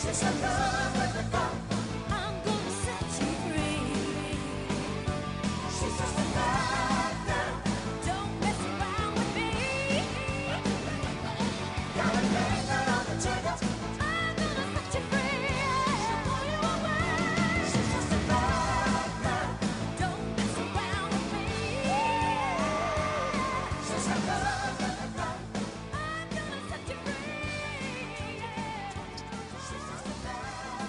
She's a love with a gun. I'm gonna set you free. She's just a bad girl. Don't mess around with me. Got a finger on the trigger. I'm gonna set you free. She'll pull you away. She's just a bad girl. Don't mess around with me. She's a love with a gun. I'm gonna set you free. She's just a bad girl.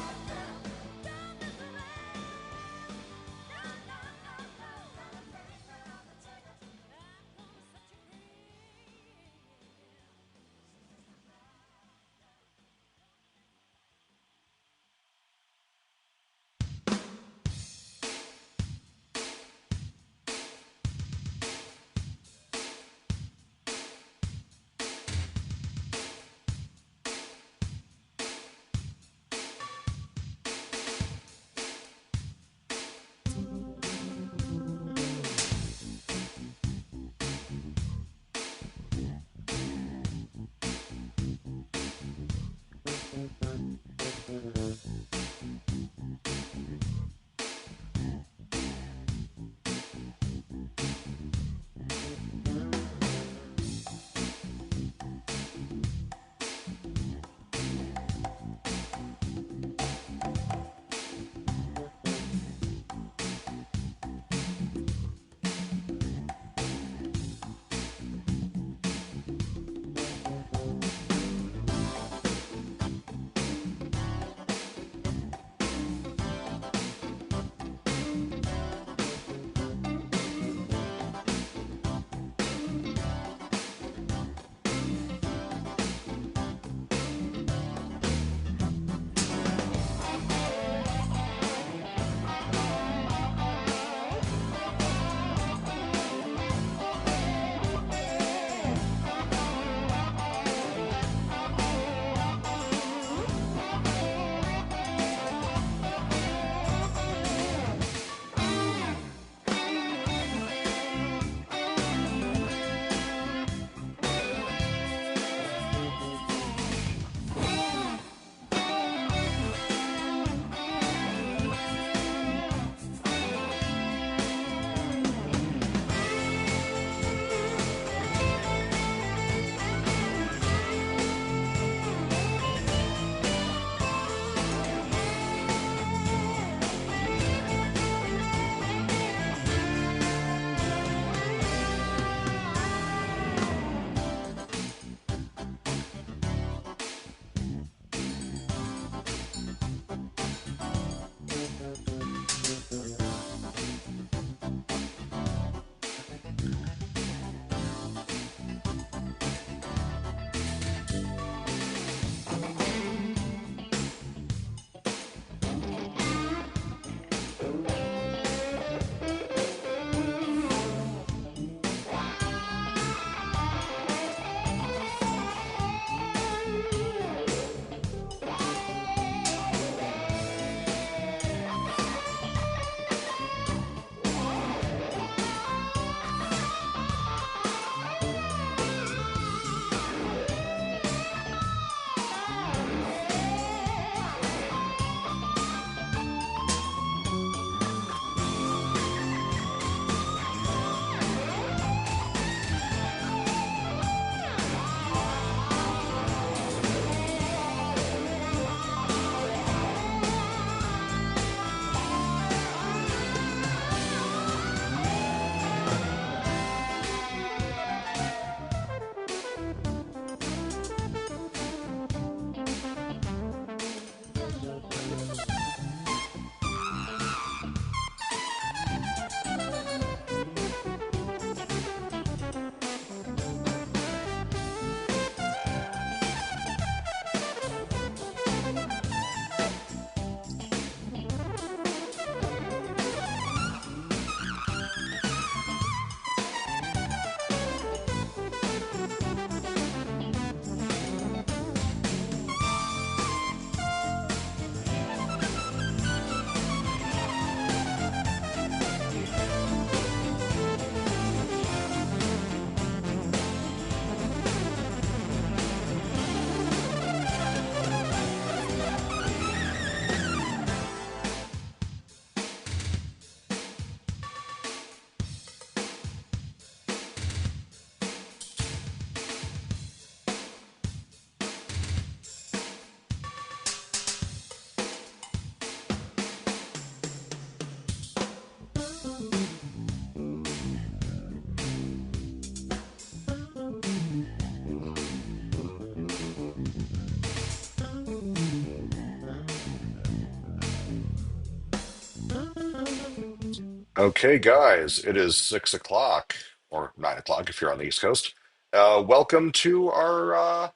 Okay, guys, it is 6 o'clock or 9 o'clock if you're on the East Coast. Welcome to our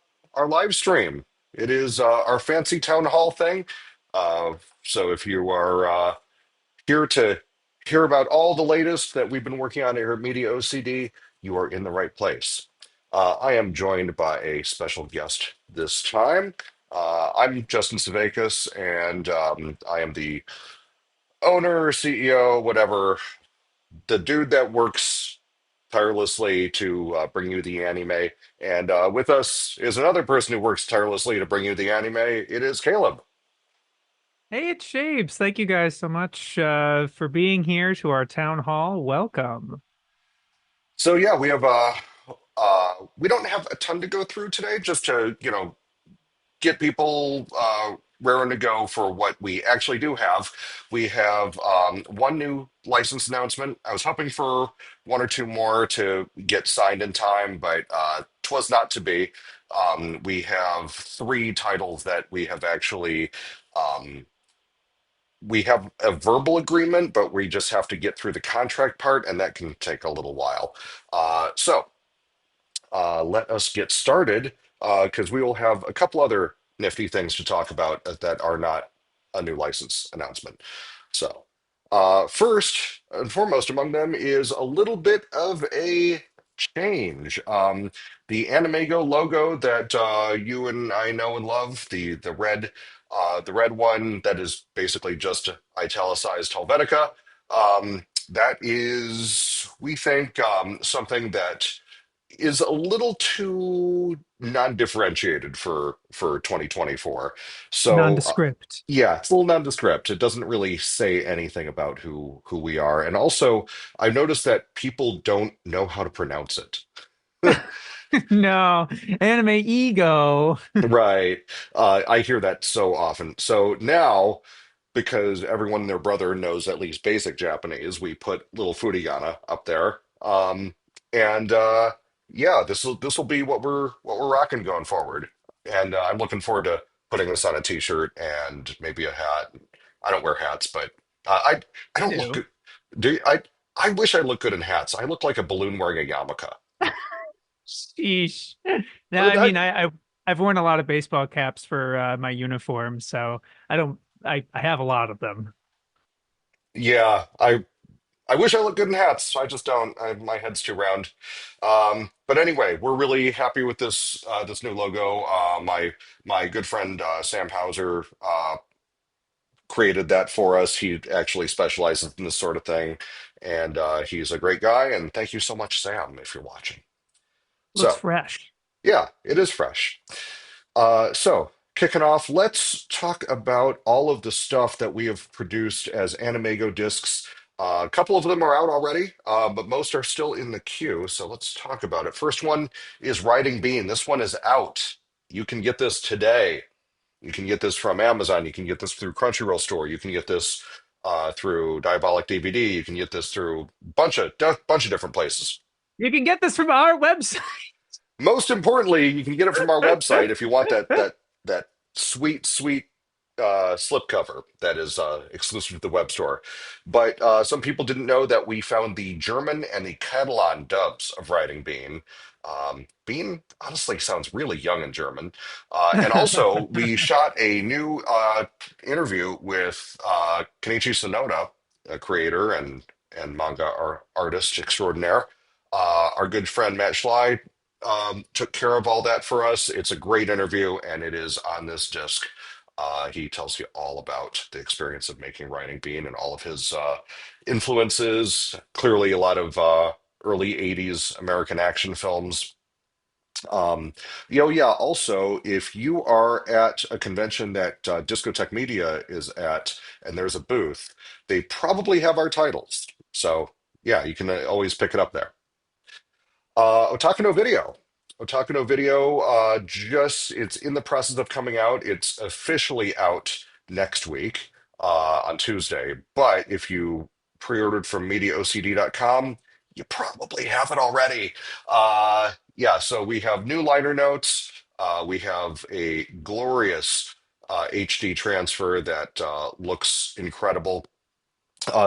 live stream. It is our fancy town hall thing. Uh, so if you are here to hear about all the latest that we've been working on here at Media OCD, you are in the right place. I am joined by a special guest this time. I'm Justin Savakis, and I am the owner, CEO, whatever, the dude that works tirelessly to bring you the anime. And with us is another person who works tirelessly to bring you the anime. It is Caleb. Hey, it's Shapes. Thank you guys so much for being here to our town hall. Welcome. So yeah, we don't have a ton to go through today, just to get people raring to go for what we actually do have. We have one new license announcement. I was hoping for one or two more to get signed in time, but 'twas not to be. We have three titles that um, we have a verbal agreement, but we just have to get through the contract part, and that can take a little while. Let us get started because we will have a couple other nifty things to talk about that are not a new license announcement. So, first and foremost among them is a little bit of a change. The AnimEigo logo that you and I know and love, the red one that is basically just italicized Helvetica. That is, we think, something that is a little too non-differentiated for 2024. So Nondescript. yeah, it's a little nondescript. It doesn't really say anything about who we are. And also, I've noticed that people don't know how to pronounce it. No, anime ego. Right. I hear that so often. So now, because everyone and their brother knows at least basic Japanese, we put little Furigana up there. And yeah, this will be what we're rocking going forward. And I'm looking forward to putting this on a t-shirt and maybe a hat. I don't wear hats, but I I don't look do. good. Do you, I wish I looked good in hats. I look like a balloon wearing a yarmulke. Sheesh. No, Uh, I I, mean I've worn a lot of baseball caps for my uniform, so I don't I have a lot of them. yeah, I wish I looked good in hats. I just don't. My head's too round. But anyway, we're really happy with this new logo. My good friend Sam Hauser created that for us. He actually specializes in this sort of thing, and he's a great guy. And thank you so much, Sam, if you're watching. Looks So fresh. yeah, it is fresh. So, kicking off, let's talk about all of the stuff that we have produced as AnimEigo discs. A couple of them are out already, but most are still in the queue. So let's talk about it. First one is Riding Bean. This one is out. You can get this today. You can get this from Amazon. You can get this through Crunchyroll Store. You can get this through Diabolic DVD. You can get this through bunch of different places. You can get this from our website. Most importantly, you can get it from our website if you want that sweet slipcover that is exclusive to the web store. But some people didn't know that we found the German and the Catalan dubs of Riding Bean. Bean honestly sounds really young in German. And also, we shot a new interview with Kenichi Sonoda, a creator and manga artist extraordinaire. Our good friend Matt Schley took care of all that for us. It's a great interview, and it is on this disc. He tells you all about the experience of making Writing Bean and all of his influences. Clearly, a lot of early 80s American action films. Yeah. Also, if you are at a convention that Discotech Media is at and there's a booth, they probably have our titles. So, yeah, you can always pick it up there. Otaku no Video. Otaku no Video, it's in the process of coming out. It's officially out next week on Tuesday. But if you pre-ordered from MediaOCD.com, you probably have it already. Yeah, so we have new liner notes. We have a glorious HD transfer that looks incredible.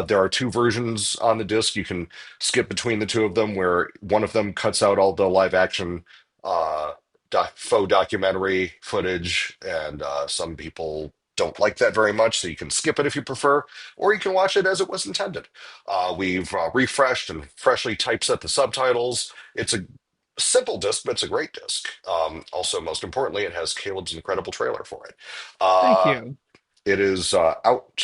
There are two versions on the disc. You can skip between the two of them, where one of them cuts out all the live action uh, faux documentary footage, and some people don't like that very much, so you can skip it if you prefer, or you can watch it as it was intended. We've refreshed and freshly typeset the subtitles. It's a simple disc, but it's a great disc. Also, most importantly, it has Caleb's incredible trailer for it. Thank Uh, you. it is out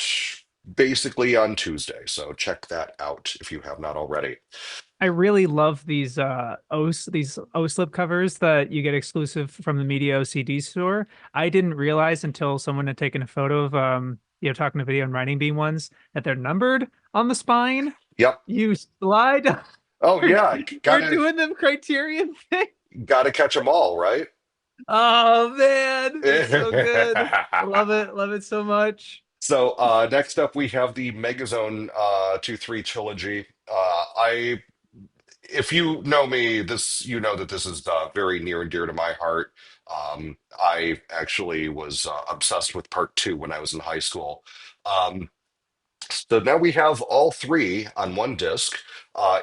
basically on Tuesday, so check that out if you have not already. I really love these O slip covers that you get exclusive from the Media OCD store. I didn't realize until someone had taken a photo of talking to video and writing beam ones that they're numbered on the spine. Yep. You slide. Oh yeah, We're doing them criterion thing. gotta catch them all, right? Oh man, it's so good. I love it. Love it so much. So next up we have the Megazone 2-3 trilogy. If you know me, this you know that this is very near and dear to my heart. I actually was obsessed with part two when I was in high school. Um, So now we have all three on one disc.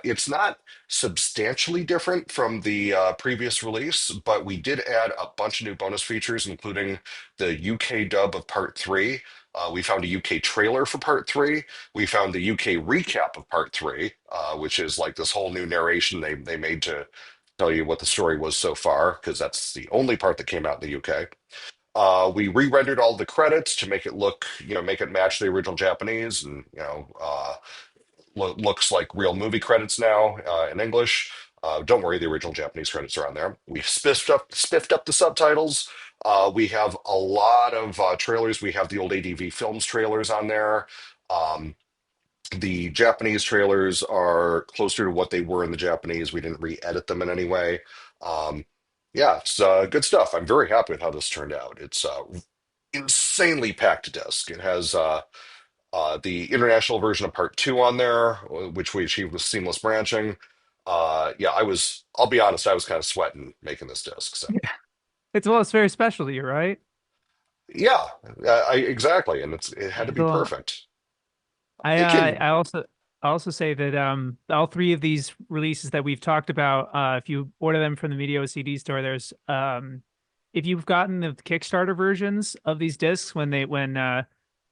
It's not substantially different from the previous release, but we did add a bunch of new bonus features, including the UK dub of part three. We found a UK trailer for part three. We found the UK recap of part three, which is like this whole new narration they made to tell you what the story was so far, because that's the only part that came out in the UK. We re-rendered all the credits to make it look, make it match the original Japanese, and looks like real movie credits now in English. Don't worry, the original Japanese credits are on there. We spiffed up the subtitles. We have a lot of trailers. We have the old ADV Films trailers on there. Um, the Japanese trailers are closer to what they were in the Japanese. We didn't re-edit them in any way. Um, yeah, it's good stuff. I'm very happy with how this turned out. It's insanely packed disc. It has the international version of part two on there, which we achieved with seamless branching. Yeah, I'll be honest, I was kind of sweating making this disc. So It's very special to you, right? yeah, exactly. And it had to be So perfect. I It uh, can, I also I also say that all three of these releases that we've talked about, if you order them from the Media OCD store, there's if you've gotten the Kickstarter versions of these discs when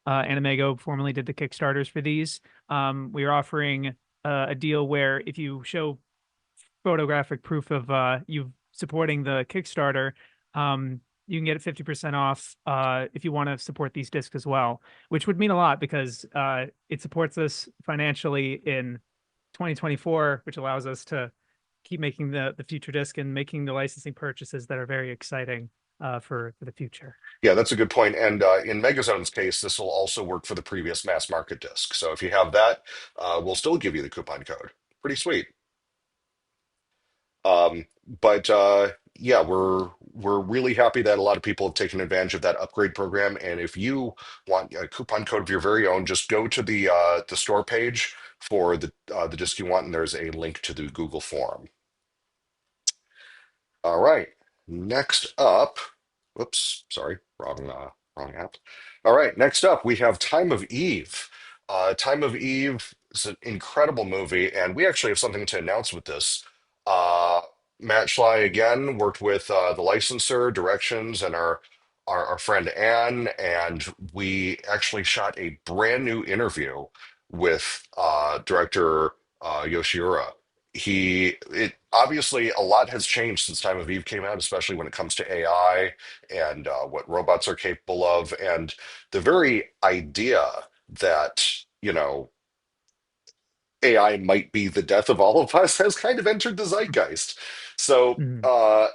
AnimEigo formerly did the Kickstarters for these, we are offering a deal where if you show photographic proof of you supporting the Kickstarter, you can get 50% off if you want to support these discs as well, which would mean a lot because it supports us financially in 2024, which allows us to keep making the future disc and making the licensing purchases that are very exciting for the future. yeah, that's a good point. And in Megazone's case, this will also work for the previous mass market disc. So if you have that, we'll still give you the coupon code. Pretty sweet. But yeah, we're really happy that a lot of people have taken advantage of that upgrade program. And if you want a coupon code of your very own, just go to the store page for the disc you want, and there's a link to the Google form. All right. Next up, whoops, sorry, wrong app. All right, next up we have Time of Eve. Time of Eve is an incredible movie, and we actually have something to announce with this. Uh, Matt Schley again worked with the licensor, directions, and our friend Anne, and we actually shot a brand new interview with director Yoshiura. It obviously a lot has changed since Time of Eve came out, especially when it comes to AI and what robots are capable of, and the very idea that, AI might be the death of all of us has kind of entered the zeitgeist. So Mhm.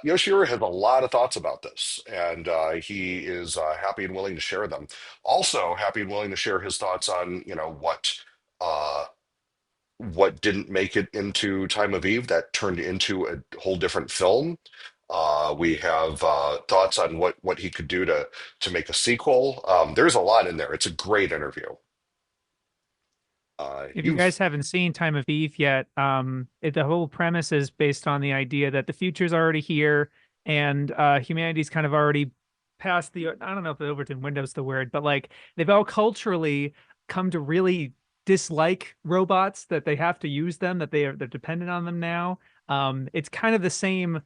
Yoshihiro has a lot of thoughts about this, and he is happy and willing to share them. Also, happy and willing to share his thoughts on, uh, what didn't make it into Time of Eve that turned into a whole different film. We have thoughts on what he could do to make a sequel. There's a lot in there. It's a great interview. If you You've guys haven't seen Time of Eve yet, the whole premise is based on the idea that the future's already here and humanity's kind of already past I don't know if the Overton window's the word, but like they've all culturally come to really dislike robots, that they have to use them, that they're dependent on them now. It's kind of the same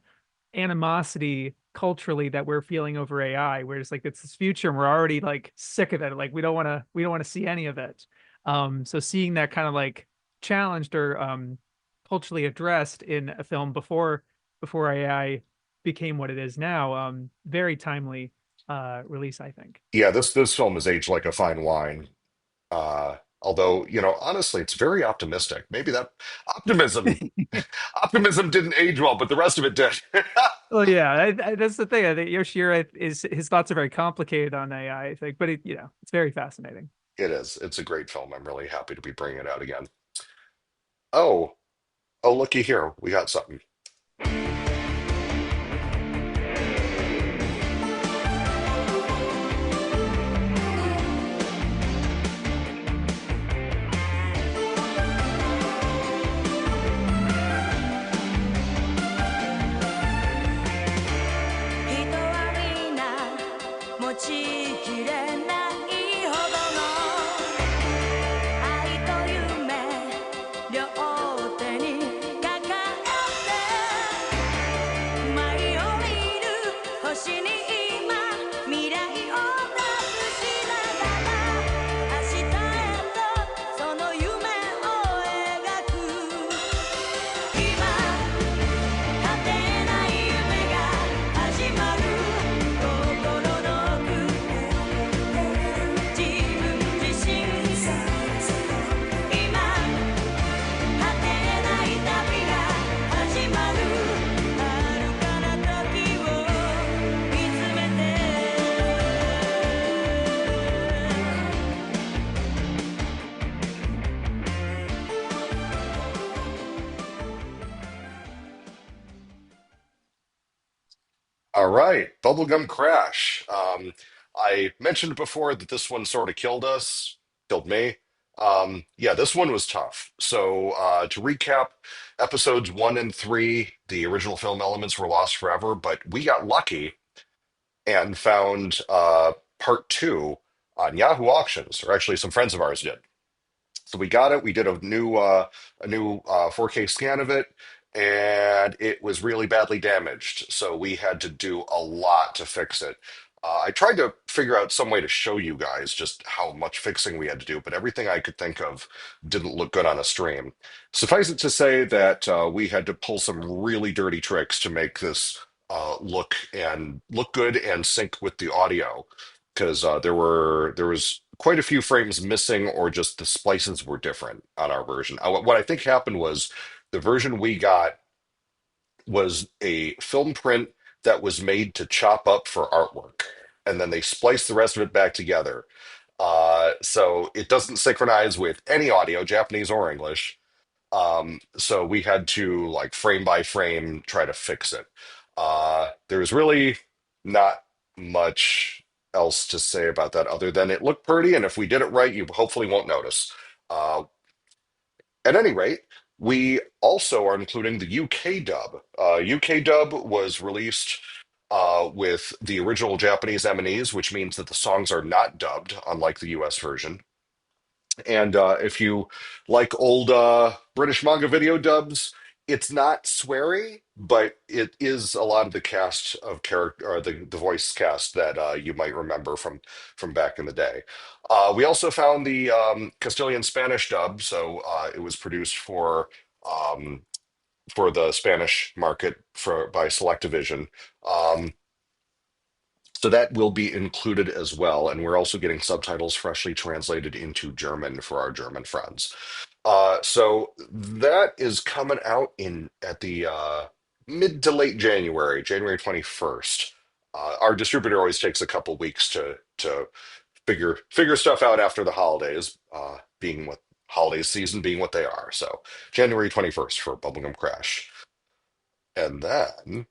animosity culturally that we're feeling over AI, where it's like it's this future and we're already like sick of it. Like we don't want to see any of it. So seeing that kind of like challenged or culturally addressed in a film before AI became what it is now, very timely release, I think. Yeah, this film is aged like a fine wine. Although, honestly, it's very optimistic. Maybe that optimism optimism didn't age well, but the rest of it did. Well, yeah, that's the thing. I think Yoshiro is his thoughts are very complicated on AI, I think, but it's very fascinating. It is. It's a great film. I'm really happy to be bringing it out again. Oh, oh, looky here. We got something. 人はみんな持ちきれないほどの愛と夢両手に抱えて舞い降りる星に今未来を託しながら明日へとその夢を描く今果てない夢が始まる心の奥自分自身今果てない旅が始まる遥かな時を見つめて All right, Bubblegum Crash. I mentioned before that this one sort of killed me. Yeah, this one was tough. So, to recap, episodes 1 and 3, the original film elements were lost forever, but we got lucky and found part 2 on Yahoo Auctions, or actually, some friends of ours did. So we got it. We did a new 4K scan of it, and it was really badly damaged. So we had to do a lot to fix it. I tried to figure out some way to show you guys just how much fixing we had to do, but everything I could think of didn't look good on a stream. Suffice it to say that we had to pull some really dirty tricks to make this look good and sync with the audio, because there was quite a few frames missing, or just the splices were different on our version. What I think happened was the version we got was a film print that was made to chop up for artwork, and then they spliced the rest of it back together. So it doesn't synchronize with any audio, Japanese or English. So we had to, like, frame by frame, try to fix it. There's really not much else to say about that other than it looked pretty, and if we did it right, you hopefully won't notice. Uh, at any rate, we also are including the UK dub. UK dub was released with the original Japanese M&Es, which means that the songs are not dubbed, unlike the US version. And if you like old British manga video dubs, it's not sweary, but it is a lot of the cast of character, or the voice cast that you might remember from back in the day. We also found the Castilian Spanish dub, so it was produced um, for the Spanish market by Selectavision. Um, so that will be included as well. And we're also getting subtitles freshly translated into German for our German friends. So that is coming out in at the mid to late January, January 21st. Our distributor always takes a couple weeks to figure stuff out after the holidays, being what holiday season being what they are. So January 21st for Bubblegum Crash. And then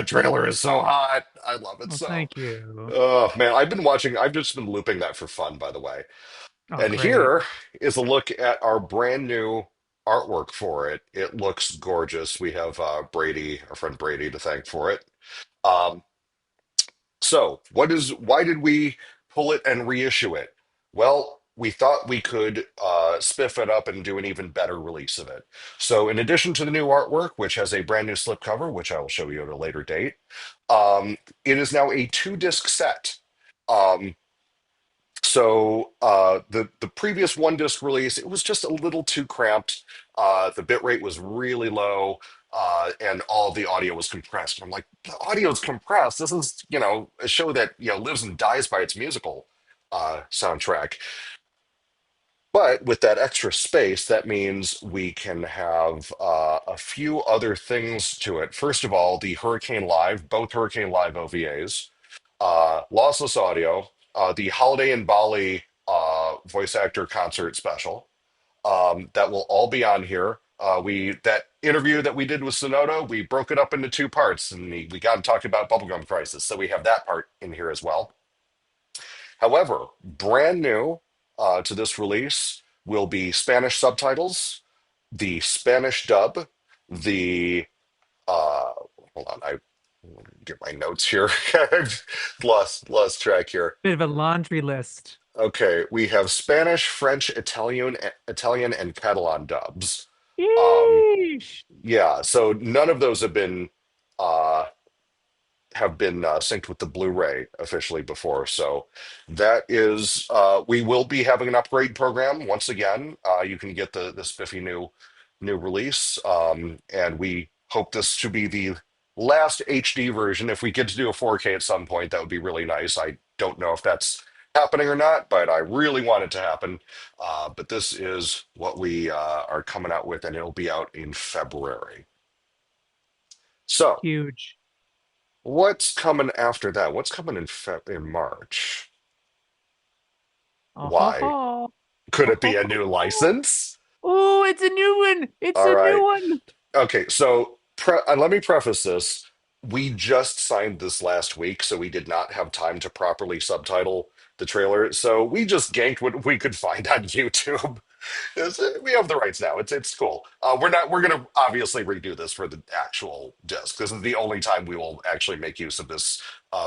trailer is so hot. I love it Well, so. thank you. Oh man, I've been watching. I've just been looping that for fun, by the way. Oh, And great. here is a look at our brand new artwork for it. It looks gorgeous. We have Brady, our friend Brady, to thank for it. Um, so, why did we pull it and reissue it? Well, we thought we could spiff it up and do an even better release of it. So, in addition to the new artwork, which has a brand new slipcover, which I will show you at a later date, it is now a two-disc set. Um, the previous one disc release, it was just a little too cramped. The bit rate was really low, and all the audio was compressed. And I'm like, the audio is compressed. This is, a show that lives and dies by its musical soundtrack. But with that extra space, that means we can have a few other things to it. First of all, the Hurricane Live, both Hurricane Live OVAs, lossless audio, the Holiday in Bali voice actor concert special. That will all be on here. We that interview that we did with Sonoda, we broke it up into two parts, and we got to talk about Bubblegum Crisis, so we have that part in here as well. However, brand new to this release will be Spanish subtitles, the Spanish dub, the hold on, I get my notes here. I've lost track here. Bit of a laundry list. Okay, we have Spanish, French, Italian, and Catalan dubs. Um, Yeesh. yeah, so none of those uh, have been synced with the Blu-ray officially before. So that is, we will be having an upgrade program once again. You can get the spiffy new release, and we hope this to be the last HD version. If we get to do a 4K at some point, that would be really nice. I don't know if that's happening or not, but I really want it to happen. But this is what we are coming out with, and it'll be out in February. So. Huge. What's coming after that? What's coming in March? Oh, ho, Why? ho. Could Oh, it ho, be a new ho. license? Oh, it's a new one. It's All a right. new one. Okay, so let me preface this. We just signed this last week, so we did not have time to properly subtitle the trailer. So we just ganked what we could find on YouTube. We have the rights now. It's cool. We're gonna obviously redo this for the actual disc. This is the only time we will actually make use of this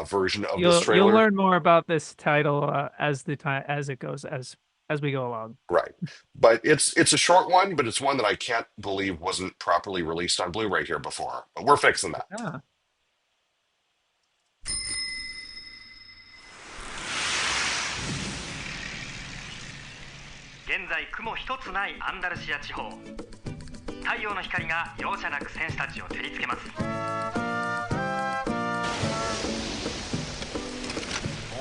version of this You'll trailer. learn more about this title as the time as it goes as we go along. Right. But it's a short one, but it's one that I can't believe wasn't properly released on Blu-ray here before. But we're fixing that. Ah, 現在雲一つないアンダルシア地方太陽の光が容赦なく戦士たちを照りつけます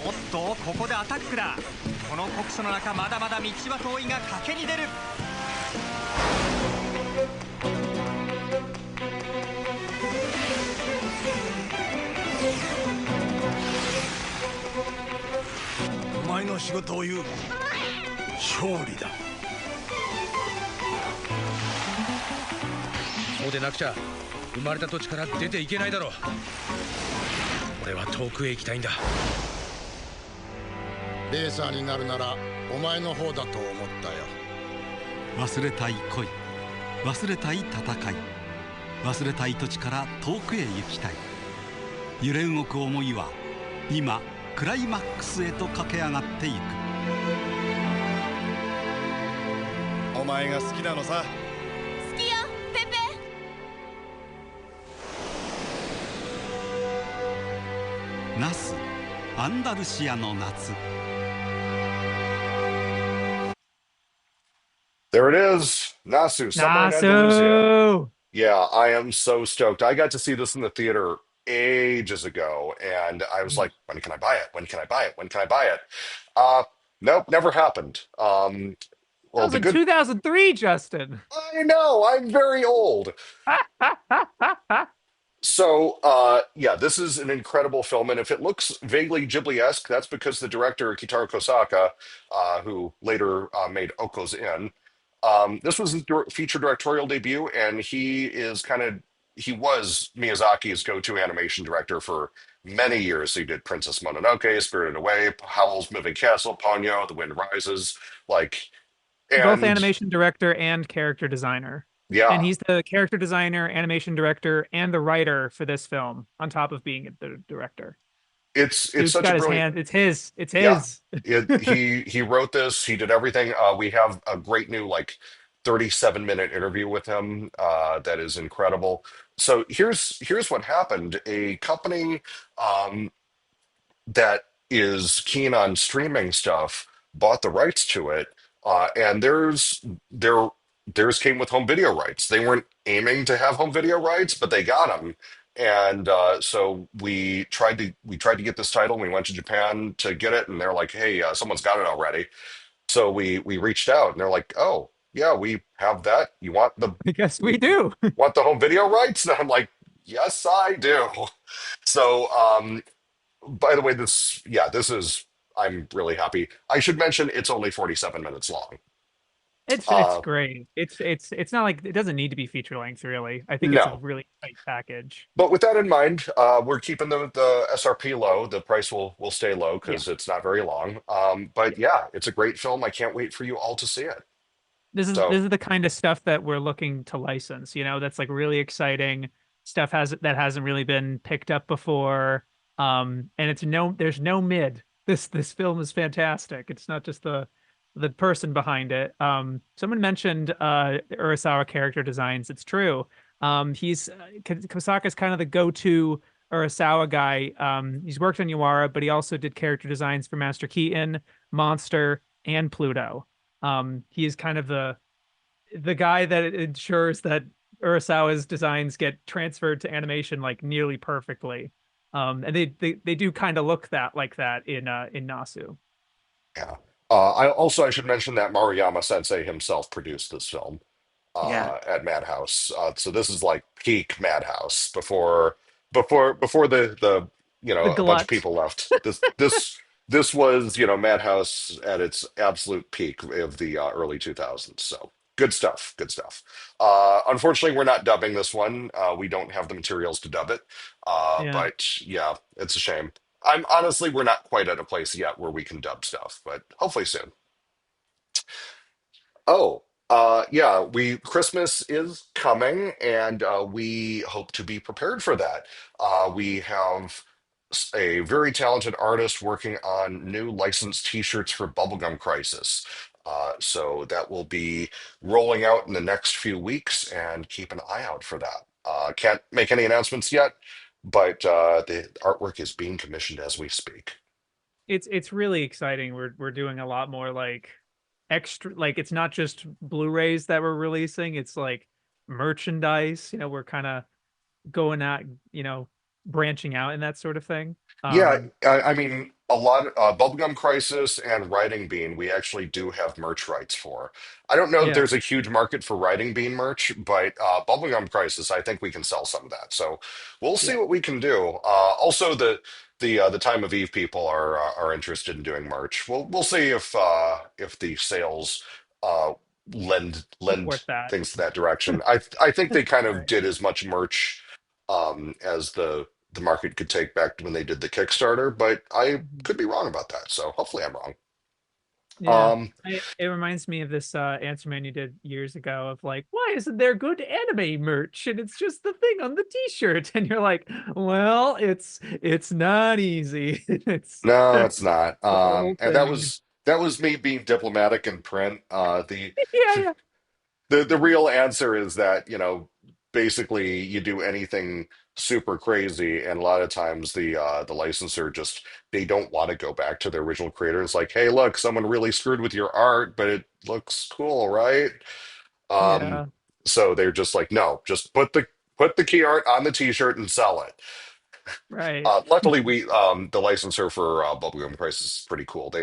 おっとここでアタックだこの酷暑の中まだまだ道は遠いが賭けに出るお前の仕事を言う勝利だそうでなくちゃ生まれた土地から出ていけないだろう俺は遠くへ行きたいんだレーサーになるならお前の方だと思ったよ忘れたい恋忘れたい戦い忘れたい土地から遠くへ行きたい揺れ動く思いは今クライマックスへと駆け上がっていくお前が好きなのさ好きよペペナスアンダルシアの夏 There it is. Nasu, Summer in Andalusia. Nasu. Yeah, I am so stoked. I got to see this in the theater ages ago, and I was like, when can I buy it? When can I buy it? When can I buy it? Nope, never happened. That Well, was in 2003, Justin. I know, I'm very old. So, yeah, this is an incredible film, and if it looks vaguely Ghibli-esque, that's because the director Kitaro Kosaka, who later made Oko's Inn, this was his feature directorial debut, and he is kind of he was Miyazaki's go-to animation director for many years. He did Princess Mononoke, Spirited Away, Howl's Moving Castle, Ponyo, The Wind Rises, like, Both and animation director and character designer. And yeah, he's the character designer, animation director, and the writer for this film, on top of being the director. it's Dude's such a got his brilliant. hand. It's his. It's Yeah, his. he wrote this. He did everything. We have a great new like 37-minute interview with him that is incredible. So here's what happened. A company um, that is keen on streaming stuff bought the rights to it, and theirs came with home video rights. They weren't aiming to have home video rights, but they got them. And so we tried to get this title. And we went to Japan to get it, and they're like, "Hey, someone's got it already." So we reached out, and they're like, "Oh, yeah, we have that. You I guess we do. want the home video rights?" And I'm like, "Yes, I do." So by the way, this is, I'm really happy. I should mention it's only 47 minutes long. It's Uh, great. It's not like it doesn't need to be feature length, really. I think it's a no, really tight package. but with that in mind, we're keeping the SRP low. The price will stay low Yeah. because it's not very long. But Yeah. yeah, it's a great film. I can't wait for you all to see it. This So is the kind of stuff that we're looking to license, that's like really exciting stuff that hasn't really been picked up before. And there's no mid. This film is fantastic. It's not just the person behind it. Someone mentioned Urasawa character designs. It's true. Kosaka's kind of the go-to Urasawa guy. He's worked on Yawara, but he also did character designs for Master Keaton, Monster, and Pluto. He is kind of the guy that ensures that Urasawa's designs get transferred to animation like nearly perfectly. And they do kind of look like that in Nasu. yeah. I should mention that Maruyama Sensei himself produced this film Yeah. at Madhouse. So this is like peak Madhouse before the The a bunch of glut. people left. This was Madhouse at its absolute peak of the early 2000s. So good stuff, good stuff. Unfortunately, we're not dubbing this one. We don't have the materials to dub it. Yeah. But yeah, it's a shame. We're not quite at a place yet where we can dub stuff, but hopefully soon. Oh, yeah, we Christmas is coming, and we hope to be prepared for that. We have a very talented artist working on new licensed T-shirts for Bubblegum Crisis. So that will be rolling out in the next few weeks, and keep an eye out for that. Can't make any announcements yet, but the artwork is being commissioned as we speak. It's really exciting. We're doing a lot more like extra, like it's not just Blu-rays that we're releasing, it's like merchandise. We're kind of going out, branching out and that sort of thing. Yeah, Um I mean, a lot Bubblegum Crisis and Writing Bean, we actually do have merch rights for. I don't know that yeah, there's a huge market for Writing Bean merch, but Bubblegum Crisis, I think we can sell some of that. So we'll see yeah. what we can do. Also, the Time of Eve people are interested in doing merch. We'll see if the sales uh, lend Support that. things to that direction. I think they kind of Right. did as much merch as the market could take back to when they did the Kickstarter, but I Mhm. could be wrong about that. So hopefully I'm wrong. Yeah. Um, It reminds me of this answer man you did years ago of like, why isn't there good anime merch? And it's just the thing on the t-shirt. And you're like, well, it's not easy. It's no, the it's not. whole And that thing. was me being diplomatic in print. Yeah, yeah. The real answer is that, basically you do anything super crazy, and a lot of times the licensor just they don't want to go back to the original creator. It's like, hey, look, someone really screwed with your art, but it looks cool, right? Um, Yeah. so they're just like, no, just put the key art on the t-shirt and sell it. Right. Luckily, the licensor for Bubblegum Price is pretty cool. They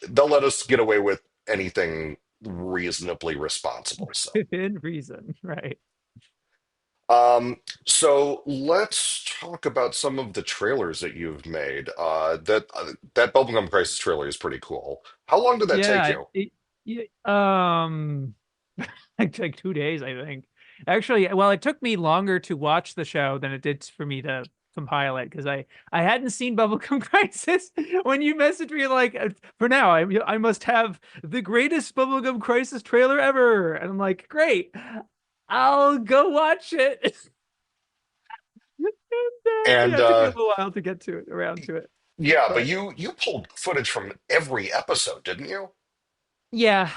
they'll let us get away with anything reasonably responsible. So, Within reason. Right. so let's talk about some of the trailers that you've made. That Bubblegum Crisis trailer is pretty cool. How long did that take Yeah. you? Yeah, like 2 days, I think. Actually, well, it took me longer to watch the show than it did for me to compile it because I hadn't seen Bubblegum Crisis when you messaged me like for now I must have the greatest Bubblegum Crisis trailer ever, and I'm like, great, I'll go watch it. And yeah, And it took me a little while to get to it around to it, yeah, but but you pulled footage from every episode, didn't you? yeah,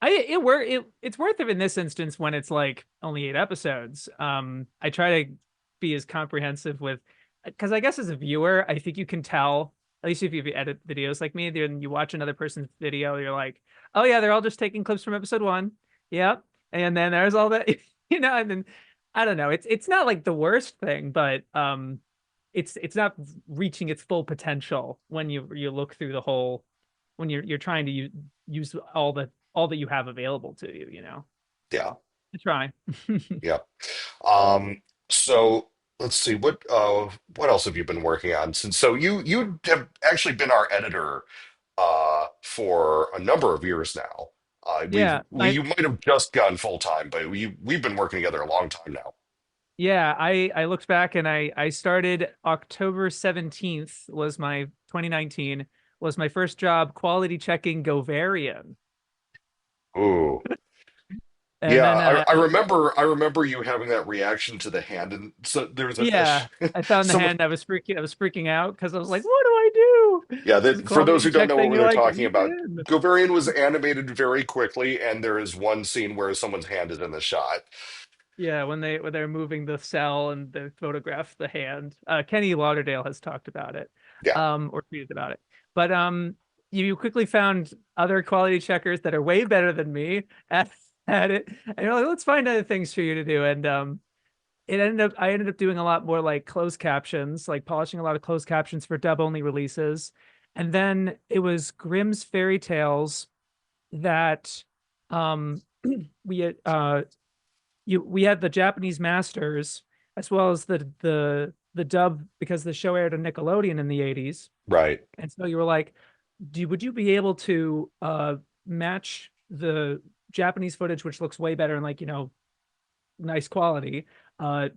it's worth it in this instance when it's like only 8 episodes. I try to be as comprehensive with because I guess as a viewer, I think you can tell, at least if you edit videos like me, then you watch another person's video, you're like, oh yeah, they're all just taking clips from episode one. Yep. And then there's all that, and then I don't know. It's not like the worst thing, but it's not reaching its full potential when you look through the whole when you're trying to use all that you have available to you, Yeah, So I try. yeah. So let's see what else have you been working on since so you have actually been our editor for a number of years now. Yeah, You might have just gone full time, but we've been working together a long time now. I looked back and I started October 17th was my 2019 was my first job quality checking Govarian. Ooh. And Yeah, then I remember you having that reaction to the hand, and so there's yeah, I found the someone. hand. I was freaking out because I was like, what do I do? Yeah, This that for those quality who don't check know what thing, you're we're like, talking read the about, hand. Govarian was animated very quickly, and there is one scene where someone's hand is in the shot. Yeah, when they're moving the cell and they photograph the hand. Kenny Lauderdale has talked about it, Yeah, or tweeted about it. But you quickly found other quality checkers that are way better than me at it, and you're like, let's find other things for you to do. And I ended up doing a lot more like closed captions, like polishing a lot of closed captions for dub only releases. And then it was Grimm's Fairy Tales that um we had we had the Japanese masters as well as the dub because the show aired on Nickelodeon in the 80s. right. And so you were like, would you be able to match the Japanese footage, which looks way better and like, nice quality,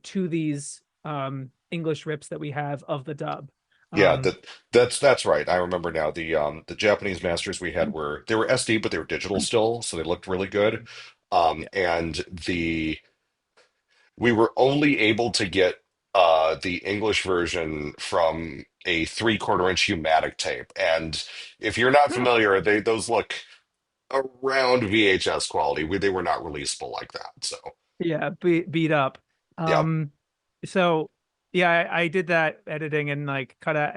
to these English rips that we have of the dub. Yeah, Um, that's right. I remember now. The Japanese masters we had were they were SD, but they were digital still, so they looked really good. yeah. And the we were only able to get the English version from a 3/4 inch U-matic tape. And if you're not Oh, familiar, those look around VHS quality. They were not releasable like that. So yeah, beat up. yeah, Um, so yeah, I did that editing and like cut out,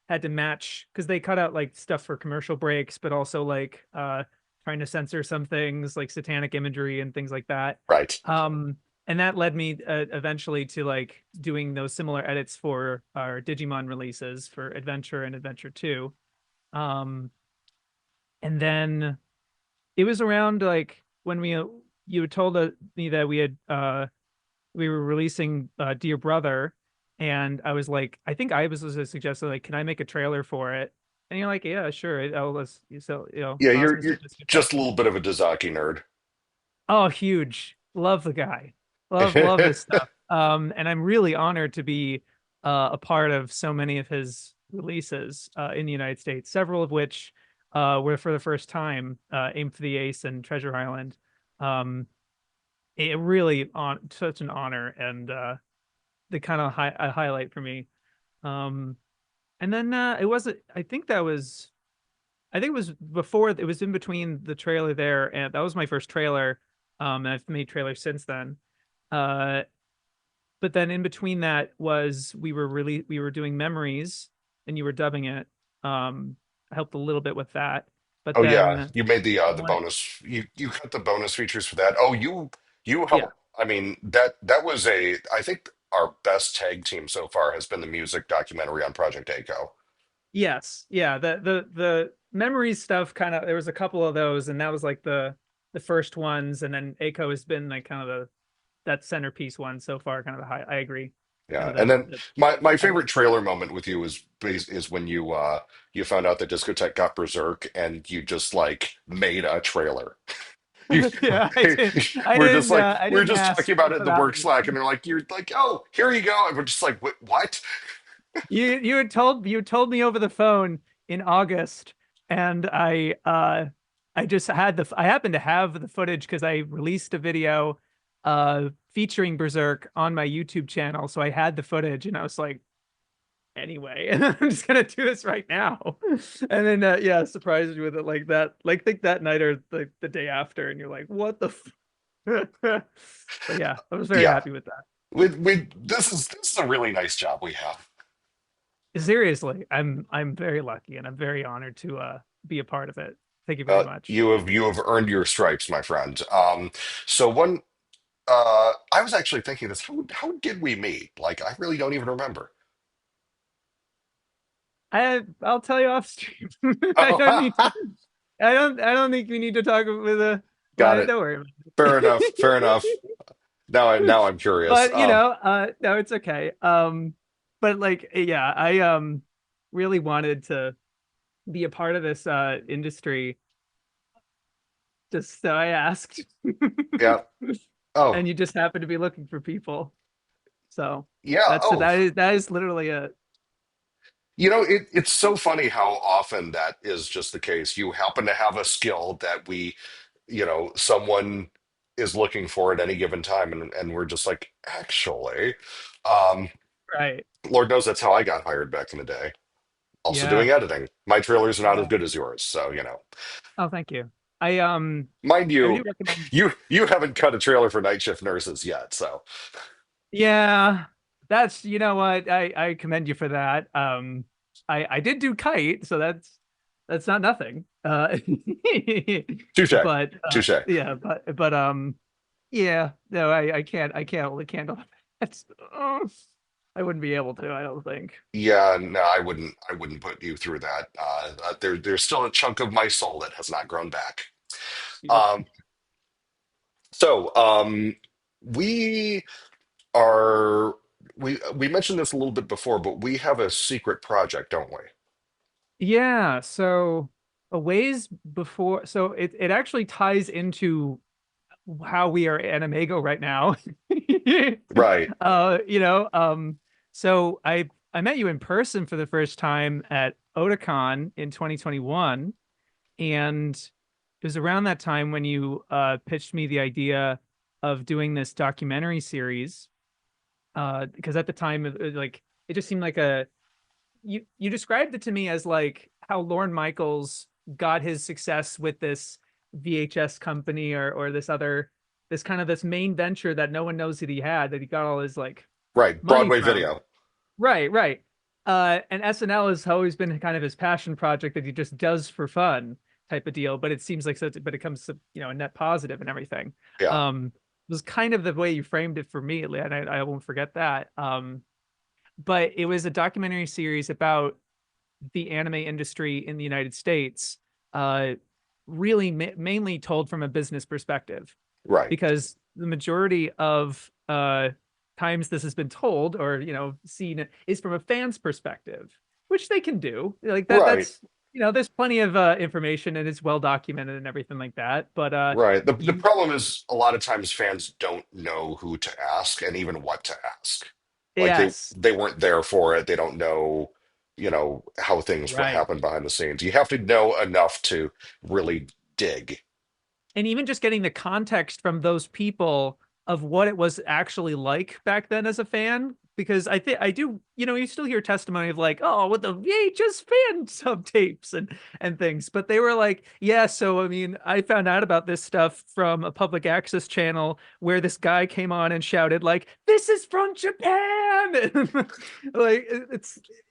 had to match because they cut out like stuff for commercial breaks, but also like trying to censor some things like satanic imagery and things like that. right. Um, and that led me eventually to like doing those similar edits for our Digimon releases for Adventure and Adventure 2. Um, and then it was around like when you had told me that we were releasing Dear Brother, and I was like, I think I was suggesting like, can I make a trailer for it? And you're like, yeah, sure. I'll let's so Yeah, awesome. So you're just get that just a little bit of a Dazaki nerd. Oh, huge. Love the guy. Love his stuff. And I'm really honored to be a part of so many of his releases in the United States, several of which were for the first time, Aim for the Ace and Treasure Island. Um, it really on such an honor and the kind of a highlight for me. Um, and then it wasn't. I think it was before. It was in between the trailer there, and that was my first trailer. And I've made trailers since then. Uh, but then in between that was we were doing memories, and you were dubbing it. I helped a little bit with that, but Oh yeah, then you made the one, bonus. You cut the bonus features for that. Oh, you yeah. helped. I mean that was a I think our best tag team so far has been the music documentary on Project A. Yes, yeah. The memories stuff kind of there was a couple of those, and that was like the first ones, and then Aiko has been like kind of that centerpiece one so far. Kind of the high. I agree. Kind Yeah, of and then the my highlight. favorite trailer moment with you is when you found out that Discotheque got Berserk and you just like made a trailer. You, Yeah, I we were didn't just ask talking about it in for the that work one. Slack, and they're like, "You're like, oh, here you go," and we're just like, What?" You had told me over the phone in August, and I just had I happened to have the footage because I released a video featuring Berserk on my YouTube channel, so I had the footage, and I was like, anyway, I'm just gonna do this right now. And then yeah, surprised you with it like that, like think that night or the day after, and you're like, what the but yeah, I was very Yeah, happy with that. we this is a really nice job we have. Seriously, I'm very lucky and I'm very honored to be a part of it. Thank you very much. You have earned your stripes, my friend. So one, I was actually thinking this. How did we meet? Like, I really don't even remember. I'll tell you off stream. I don't Oh, need to, I don't think we need to talk with got but it. don't worry about Fair enough. Fair enough. it. Now I'm curious. But no, it's okay. But like yeah, I really wanted to be a part of this industry, just so I asked. Yeah. Oh, And you just happen to be looking for people. So yeah. Oh, that is literally it. it's so funny how often that is just the case. You happen to have a skill that someone is looking for at any given time, and we're just like, actually, um, Right. Lord knows that's how I got hired back in the day. Also Yeah. doing editing. My trailers are not as Yeah. good as yours, so Oh, thank you. mind I do you, recommend. you haven't cut a trailer for Night Shift Nurses yet, so Yeah, that's you know what I commend you for that. I did do kite, so that's not nothing. touche, But touche. yeah, but yeah, no, I can't really handle that. I wouldn't be able to. I don't think. Yeah, no, I wouldn't put you through that. There's still a chunk of my soul that has not grown back. Yep. Um, so we are we mentioned this a little bit before, but we have a secret project, don't we? Yeah. So a ways before, so it actually ties into how we are AnimEigo right now. Right, You know, so I met you in person for the first time at Otakon in 2021, and it was around that time when you pitched me the idea of doing this documentary series. Because at the time, like it just seemed like a you described it to me as like how Lorne Michaels got his success with this VHS company or this kind of this main venture that no one knows that he got all his like right. money Broadway from. video. Right, right. And SNL has always been kind of his passion project that he just does for fun type of deal, but it seems like such, but it comes to, a net positive and everything. Yeah, It was kind of the way you framed it for me, and I won't forget that. But it was a documentary series about the anime industry in the United States, uh, really mainly told from a business perspective, right, because the majority of times this has been told or seen is from a fan's perspective, which they can do like that. right, That's there's plenty of information and it's well documented and everything like that. But right. The you problem is a lot of times fans don't know who to ask and even what to ask. Like yes, they weren't there for it. They don't know, how things right. happen behind the scenes. You have to know enough to really dig. And even just getting the context from those people of what it was actually like back then as a fan, because I think I do, you still hear testimony of like, oh, with the VHS fan sub tapes and things, but they were like, yeah, so I mean, I found out about this stuff from a public access channel where this guy came on and shouted like, this is from Japan. Like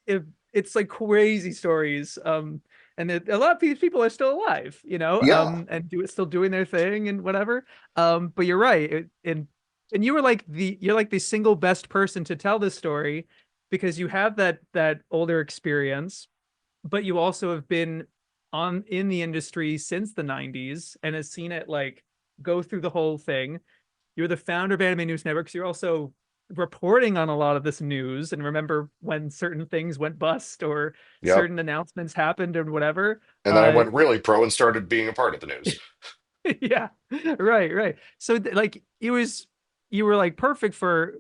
it, it's like crazy stories. And a lot of these people are still alive, Yeah, and still doing their thing and whatever. But you're right, and you were like you're like the single best person to tell this story because you have that older experience, but you also have been on in the industry since the 90s and has seen it like go through the whole thing. You're the founder of Anime News Networks. You're also reporting on a lot of this news and remember when certain things went bust or yep. certain announcements happened or whatever. And then I went really pro and started being a part of the news. Yeah, right. So like you were like perfect for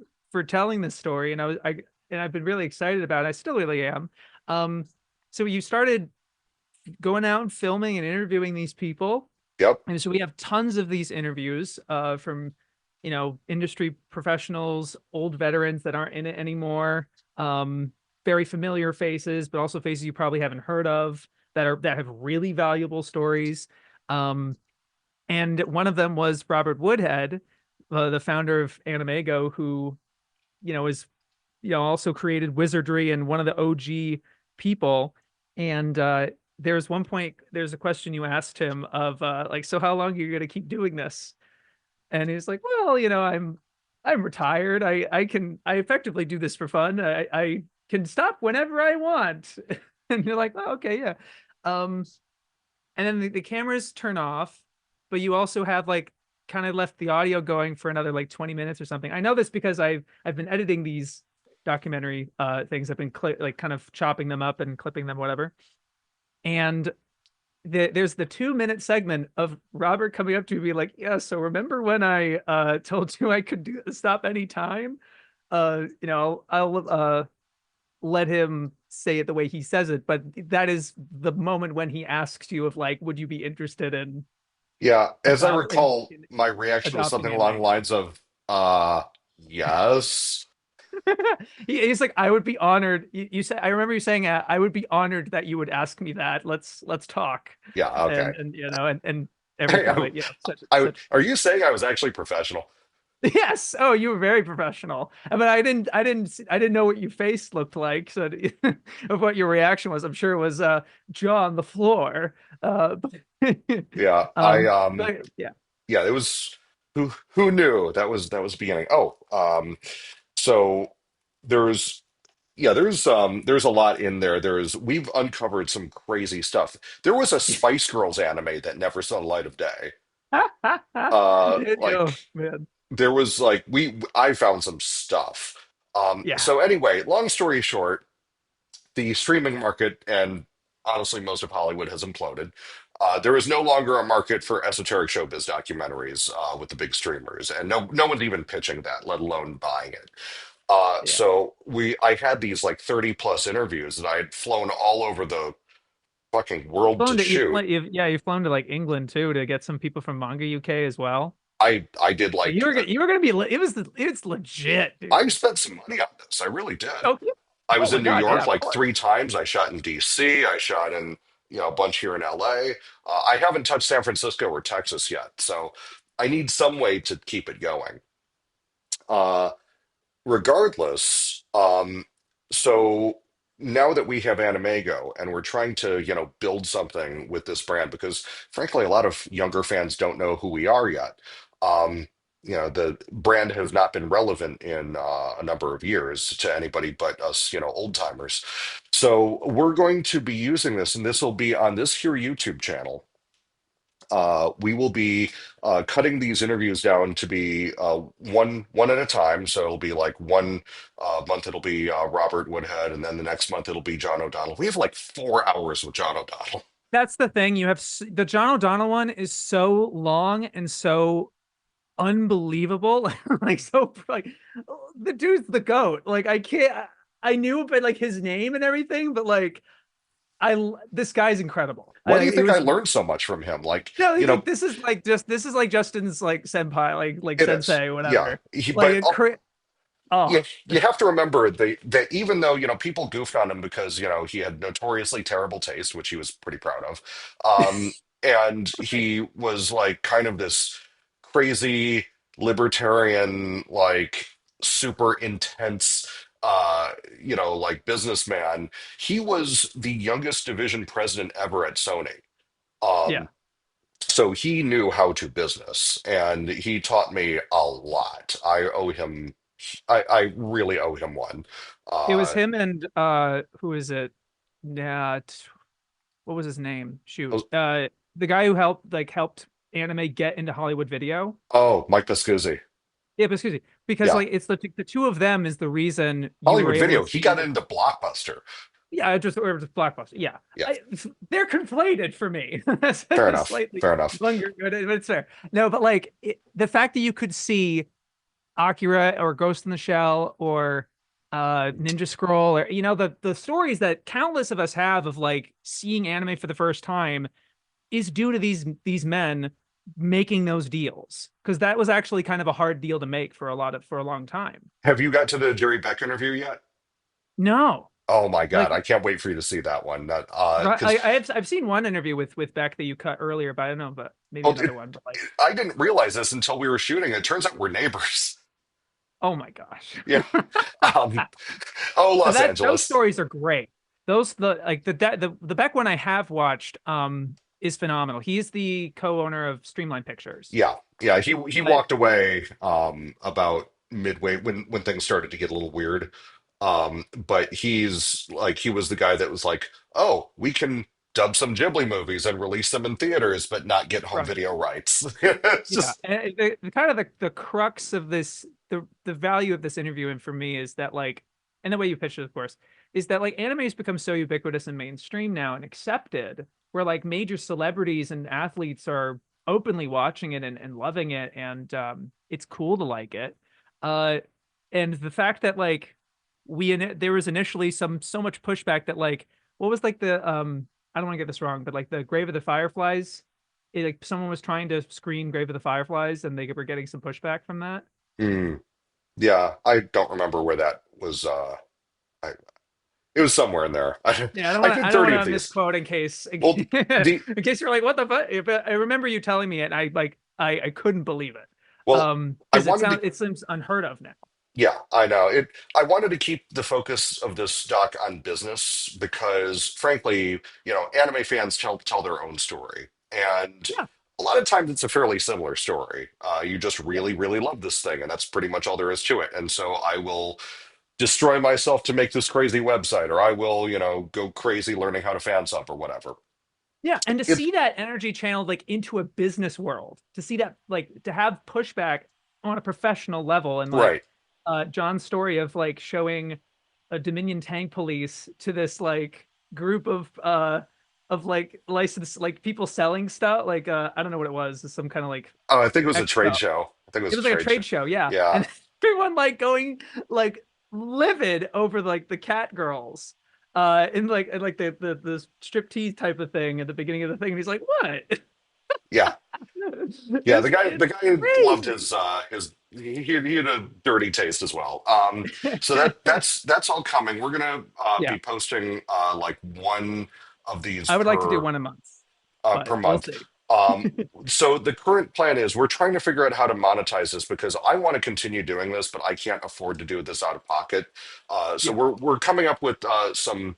telling this story, and I've been really excited about it. I still really am. Um, so you started going out and filming and interviewing these people, Yep. and so we have tons of these interviews from industry professionals, old veterans that aren't in it anymore, um, very familiar faces, but also faces you probably haven't heard of that have really valuable stories. Um, and one of them was Robert Woodhead, the founder of AnimEigo, who is also created wizardry and one of the OG people. And there's one point, there's a question you asked him of like, so how long are you going to keep doing this? And he's like, well, I'm retired. I effectively do this for fun. I can stop whenever I want. And you're like, oh, okay, yeah. Um, and then the cameras turn off, but you also have like kind of left the audio going for another like 20 minutes or something. I know this because I've been editing these documentary things. I've been like kind of chopping them up and clipping them, whatever. And there's the 2 minute segment of Robert coming up to me like, yeah, so remember when I told you I could stop anytime? I'll let him say it the way he says it, but that is the moment when he asks you of like, would you be interested in Yeah. As I adopt in, recall, in my reaction was adopting something along the AnimEigo? lines of, yes. He's like, I would be honored. You say, I remember you saying, I would be honored that you would ask me that. Let's talk, Yeah. Okay. and and Hey, everything. But I, such. are you saying I was actually professional? Yes. Oh, you were very professional. I mean, I didn't know what your face looked like, so of what your reaction was. I'm sure it was jaw on the floor. But, Yeah. but yeah, Yeah, it was, who knew that was the beginning. Oh, so there's, yeah, there's a lot in there. We've uncovered some crazy stuff. There was a Spice Girls anime that never saw the light of day. Like oh man, there was like I found some stuff. yeah. So anyway, long story short, the streaming market and honestly most of Hollywood has imploded. There is no longer a market for esoteric showbiz documentaries with the big streamers, and no one's even pitching that, let alone buying it. Yeah. So I had these like 30 plus interviews that I had flown all over the fucking world to shoot. You've flown to like England too to get some people from Manga UK as well. I did So like you were gonna be it's legit, I dude. spent some money on this. I really did. Oh, yeah. I Oh was my in New God, yeah, York of like course. 3 times. I shot in DC. I shot in, a bunch here in LA. I haven't touched San Francisco or Texas yet, so I need some way to keep it going. Uh, Regardless, so now that we have AnimEigo and we're trying to, build something with this brand, because frankly, a lot of younger fans don't know who we are yet. Um, the brand has not been relevant in a number of years to anybody but us, old timers. So we're going to be using this, and this will be on this here YouTube channel. We will be cutting these interviews down to be one at a time. So it'll be like one month it'll be Robert Woodhead, and then the next month it'll be John O'Donnell. We have like 4 hours with John O'Donnell. That's the thing. You have the John O'Donnell one is so long and so unbelievable. Like so like the dude's the goat. Like I can't I knew but like his name and everything, but like this guy's incredible. Why do you It think I was learned so much from him? Like, no, like this is like Justin's like senpai, like it is. sensei, Yeah. whatever. But Like oh you have to remember that even though, people goofed on him because, he had notoriously terrible taste, which he was pretty proud of. And he was like kind of this crazy libertarian, like super intense, like businessman. He was the youngest division president ever at Sony. yeah. Um, so he knew how to business and he taught me a lot. I really owe him one. It was Uh, him and who is it? Yeah, what was his name? Shoot. The guy who helped anime get into Hollywood Video. oh, Mike Pescuzzi. Yeah, but excuse me, because Yeah. like it's the two of them is the reason you were Hollywood able to Video. He got see. into Blockbuster. Yeah, just or just Blockbuster. Yeah, Yeah, they're conflated for me. That's fair a enough. slightly Fair enough. longer, but it's fair. No, but like the fact that you could see Akira or Ghost in the Shell or Ninja Scroll or the stories that countless of us have of like seeing anime for the first time is due to these men making those deals because that was actually kind of a hard deal to make for a long time. Have you got to the Jerry Beck interview yet? No, Oh my God, like I can't wait for you to see that one. That right, because I've seen one interview with Beck that you cut earlier, but I don't know, but maybe well, another one. But like, I didn't realize this until we were shooting. It turns out we're neighbors. oh my gosh. Yeah. Um, oh, But Los that those Angeles. stories are great. Those the Beck one I have watched is phenomenal. He's the co-owner of Streamline Pictures. Yeah, yeah. He But walked away about midway when things started to get a little weird. But he's like he was the guy that was like, oh, we can dub some Ghibli movies and release them in theaters, but not get home right. video rights. It's Yeah. just And the kind of the crux of this the value of this interview and for me is that like and the way you pitched it, of course, is that like anime has become so ubiquitous and mainstream now and accepted where like major celebrities and athletes are openly watching it and loving it and it's cool to like it. Uh and the fact that like there was initially so much pushback that like what was like the I don't want to get this wrong, but like the Grave of the Fireflies like someone was trying to screen Grave of the Fireflies and they were getting some pushback from that. mm, yeah. I don't remember where that was. I, it was somewhere in there. Yeah, I did I don't 30 want of to these. misquote in case Well, the in case you're like, what the fuck? But I remember you telling me it and I couldn't believe it. well, I Because wanted to. it seems unheard of now. Yeah, I know. I wanted to keep the focus of this doc on business because, frankly, anime fans tell their own story, and Yeah. a lot of times it's a fairly similar story. You just Yeah. really, really love this thing, and that's pretty much all there is to it. And so I will destroy myself to make this crazy website, or I will, go crazy learning how to fan sub or whatever. Yeah, and to It's see that energy channeled like into a business world, to see that like to have pushback on a professional level, and like right. John's story of like showing a Dominion tank police to this like group of like licensed like people selling stuff, like I don't know what it was, some kind of like Oh, I think it was a trade expo. show. I think it It was a was like a trade show. trade show, yeah, Yeah. and everyone like going like livid over like the cat girls in like the strip tease type of thing at the beginning of the thing and he's like what Yeah. Yeah, the it's guy loved crazy. his he had a dirty taste as well. So that's all coming. We're gonna Yeah, be posting like one of these I would like to do one a month, but per we'll month. see. So the current plan is we're trying to figure out how to monetize this because I want to continue doing this, but I can't afford to do this out of pocket. So Yeah. we're coming up with some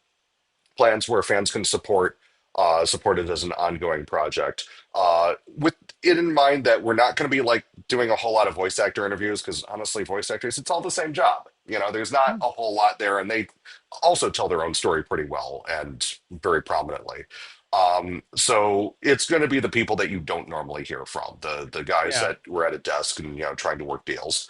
plans where fans can support it as an ongoing project. With it in mind that we're not going to be like doing a whole lot of voice actor interviews because honestly, voice actors, it's all the same job. There's not a whole lot there, and they also tell their own story pretty well and very prominently. So it's going to be the people that you don't normally hear from, the guys Yeah. that were at a desk and trying to work deals.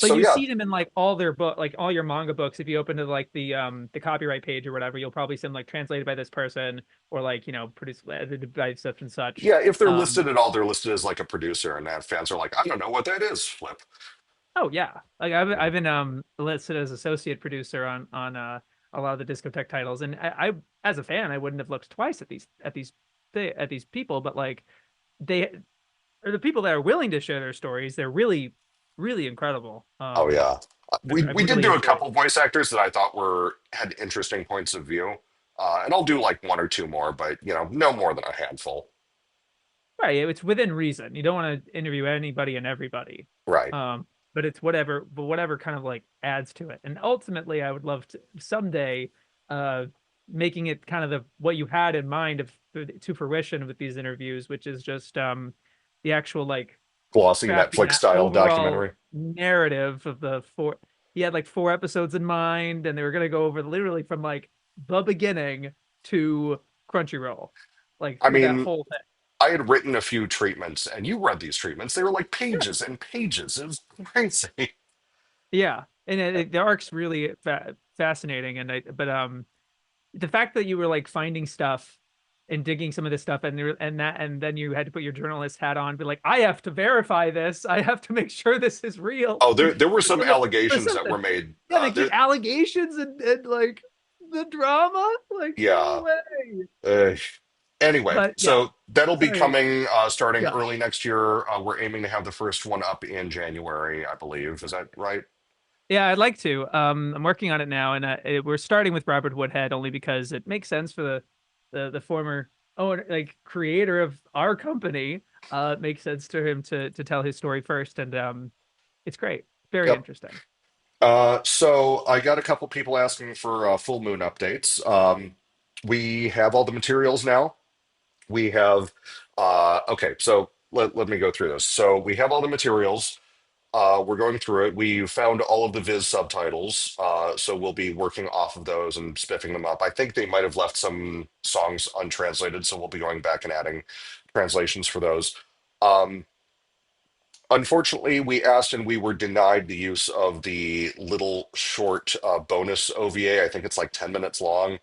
But So you yeah, see them in like all their book, like all your manga books. If you open to like the copyright page or whatever, you'll probably see them like translated by this person or like produced edited by such and such. yeah, if they're Um, listed at all, they're listed as like a producer, and that fans are like, I don't know what that is. Flip. oh yeah, like I've been listed as associate producer on a lot of the discotheque titles, and I as a fan I wouldn't have looked twice at these people, but like they are the people that are willing to share their stories. They're really incredible. Oh yeah, I've we did really do a enjoyed. couple voice actors that I thought were had interesting points of view, and I'll do like one or two more, but no more than a handful. Right, it's within reason. You don't want to interview anybody and everybody. Right. But it's whatever kind of like adds to it. And ultimately, I would love to someday, uh, making it kind of what you had in mind of to fruition with these interviews, which is just the actual like Glossy crafting Netflix that style overall documentary. narrative of the four. He had like 4 episodes in mind, and they were gonna go over literally from like the beginning to Crunchyroll, like I through that mean, whole thing. I had written a few treatments, and you read these treatments. They were like pages and pages. It was crazy. Yeah, and the arc's really fascinating, and but the fact that you were like finding stuff and digging some of this stuff and then you had to put your journalist hat on, be like, I have to verify this. I have to make sure this is real. Oh, there were some For allegations that something. were made. Yeah, like the allegations and like the drama. Like, no Yeah. way. Uh, anyway, But yeah, so that'll be sorry. coming starting early Gosh. next year. We're aiming to have the first one up in January, I believe. Is that right? Yeah, I'd like to. I'm working on it now, and we're starting with Robert Woodhead only because it makes sense for the former owner, like creator of our company. It makes sense to him to tell his story first, and it's great, very Yep. interesting. So I got a couple people asking for full moon updates. We have all the materials now. We have, okay, so let me go through this. So we have all the materials. We're going through it. We found all of the Viz subtitles, so we'll be working off of those and spiffing them up. I think they might have left some songs untranslated, so we'll be going back and adding translations for those. Um, Unfortunately, we asked and we were denied the use of the little short bonus OVA. I think it's like 10 minutes long.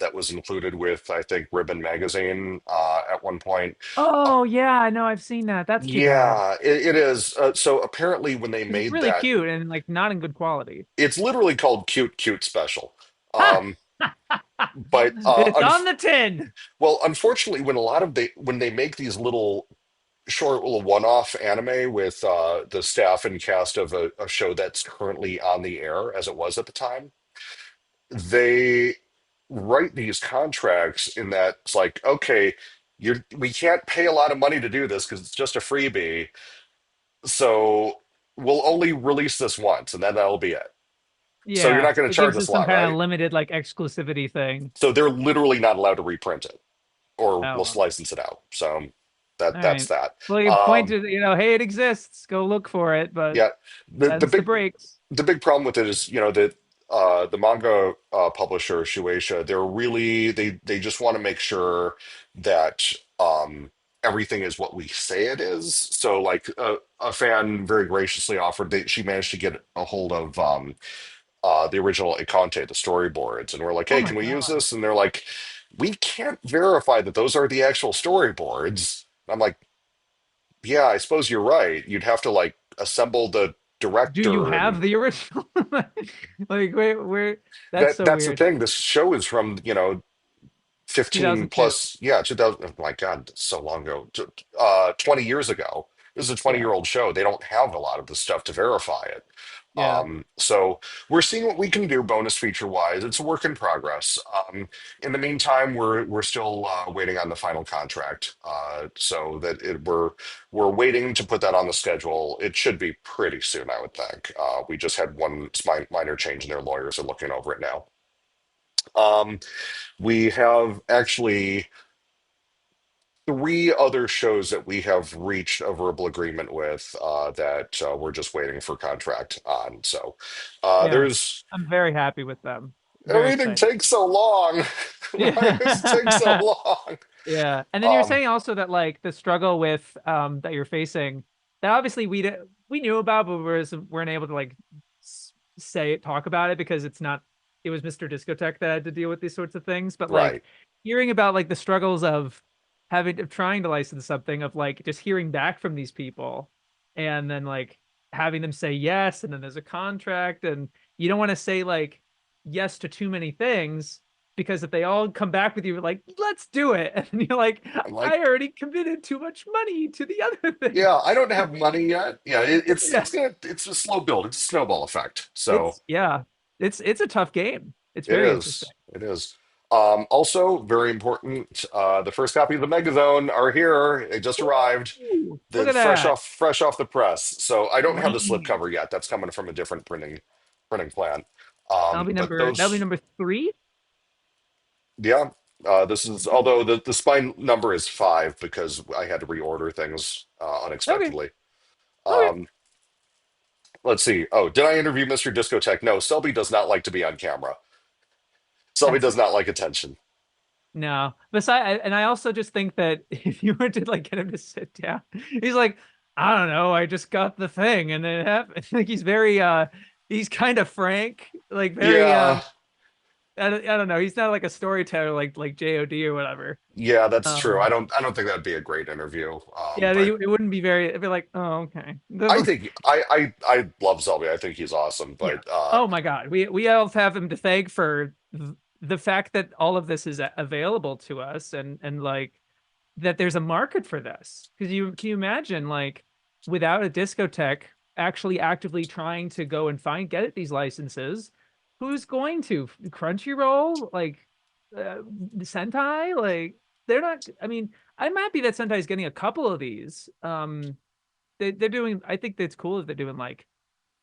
That was included with, I think, Ribbon Magazine at one point. Oh yeah, I know, I've seen that. That's too bad. Yeah, it is. So apparently, when they It's made really that, cute and like not in good quality. it's literally called Cute Cute Special. Ha! Um, but It's on the tin. well, unfortunately, when they make these little short little one-off anime with the staff and cast of a show that's currently on the air, as it was at the time, they write these contracts in that it's like, okay, we can't pay a lot of money to do this because it's just a freebie, so we'll only release this once, and then that'll be it. So you're Yeah, not going to it charge gives us us a some lot, kind of right? limited like exclusivity thing. So they're literally not allowed to reprint it, or Oh we'll well. license it out. So All that's right. that. Well, you Um, pointed, hey, it exists. Go look for it, but yeah, the them's the big breaks. problem with it is, that the manga publisher Shueisha, they just want to make sure that everything is what we say it is. So, like a fan very graciously offered that she managed to get a hold of the original Ikante, the storyboards, and we're like, Oh hey, my can we use God. this? And they're like, we can't verify that those are the actual storyboards. I'm like, yeah, I suppose you're right. You'd have to like assemble the Do you director have and the original? Like, where? That's so that's the weird. thing. This show is from, 15 2002. plus, yeah, 2000. Oh my God, so long ago. 20 years ago. This is a 20-year-old Yeah. year-old show. They don't have a lot of the stuff to verify it. Yeah. So we're seeing what we can do bonus feature wise. It's a work in progress. In the meantime, we're still waiting on the final contract. So that we're waiting to put that on the schedule. It should be pretty soon, I would think. We just had one minor change, and their lawyers are looking over it now. Um, we have actually three other shows that we have reached a verbal agreement with that we're just waiting for contract on. So Yeah. there's I'm very happy with them. Very everything excited. takes so long. Why does it take so Yeah. long? Yeah. And then you were Um, saying also that like the struggle with that you're facing that obviously we knew about, but weren't able to like talk about it because it was Mr. Discotheque that had to deal with these sorts of things. But like right. hearing about like the struggles of trying to license something, of like just hearing back from these people and then like having them say yes, and then there's a contract, and you don't want to say like yes to too many things because if they all come back with you like let's do it, and you're like, I'm I like, already committed too much money to the other thing. yeah, I don't have money yet. Yeah, Yeah, it's a slow build. It's a snowball effect. So yeah, it's a tough game. It's it very interesting. is. It is. Also, very important. The first copy of the Megazone are here. They just arrived. Ooh, look The at that. fresh off the press. So I don't have the Sweet. slipcover yet. That's coming from a different printing plant. But That'll be those, number 3. yeah. This is although the spine number is 5 because I had to reorder things Okay. unexpectedly. Okay. Um, let's see. Oh, did I interview Mr. Discotheque? No, Selby does not like to be on camera. Selby That's does not like attention. no. Besides, and I also just think that if you were to like get him to sit down, he's like, I don't know, I just got the thing and it happened. Like he's very he's kind of frank, like very Yeah. I don't know. He's not like a storyteller like JOD or whatever. Yeah, that's true. Um, I don't think that'd be a great interview. yeah, But it wouldn't be very. It'd be like, oh, okay. I think I love Selby. I think he's awesome. Yeah. But Oh my God. We all have him to thank for the fact that all of this is available to us and like that there's a market for this. Because you can you imagine like without a discotheque actually actively trying to go and get these licenses, who's going to Crunchyroll like uh, Sentai like they're not. I mean, I'm happy that Sentai is getting a couple of these. They're doing. I think that's cool that they're doing like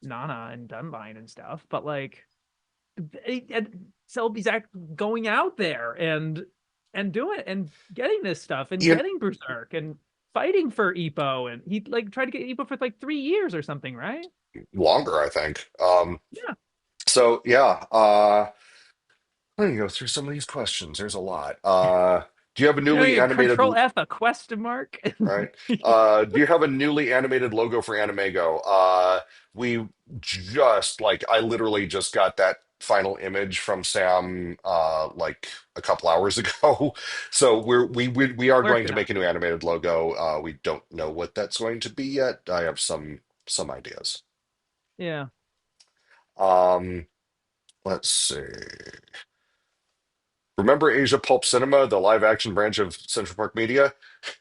Nana and Dunbine and stuff, but like Selby's going out there and doing and getting this stuff and you getting Berserk and fighting for Ippo and he like tried to get Ippo for like 3 years or something, right? longer, I think. Yeah. So yeah, let me go through some of these questions. There's a lot. Do you have a You know, newly you animated, control F a question mark. right? Do you have a newly animated logo for AnimEigo? We just like I literally just got that final image from Sam like a couple hours ago. So we are going to Working on make a new animated logo. We don't know what that's going to be yet. I have some ideas. it. Yeah. Um, let's see. Remember Asia Pulp Cinema, the live action branch of Central Park Media?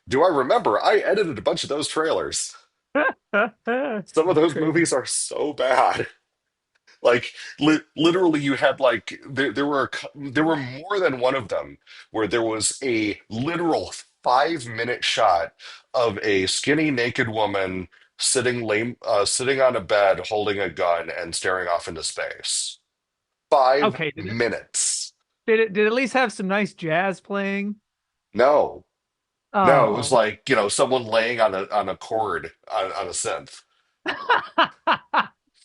Do I remember? I edited a bunch of those trailers. Some of those Crazy. movies are so bad. Like literally, you had like there were more than one of them where there was a literal 5 minute shot of a skinny naked woman sitting on a bed holding a gun and staring off into space. Five Okay, minutes. did it at least have some nice jazz playing? No. No, it was Oh. like, someone laying on a cord on a synth.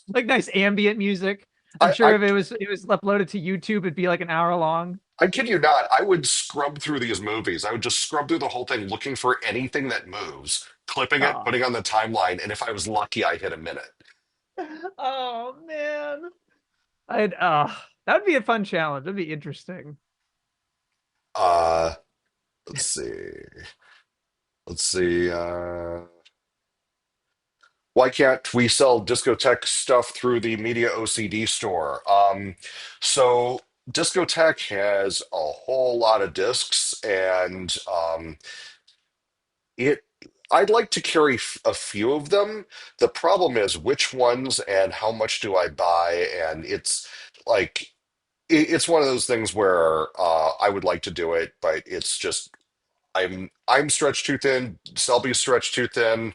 Like nice ambient music. I'm I, sure I if it was uploaded to YouTube, it'd be like an hour long. I kid you not, I would scrub through these movies. I would just scrub through the whole thing looking for anything that moves, clipping it, Oh, putting on the timeline, and if I was lucky, I hit a minute. oh man. I'd that'd be a fun challenge. That'd be interesting. Uh let's see. Let's see. Why can't we sell discotheque stuff through the Media OCD store? So Discotheque has a whole lot of discs, and it. I'd like to carry a few of them. The problem is which ones and how much do I buy, and it's like it's one of those things where I would like to do it, but it's just I'm stretched too thin. Selby's stretched too thin.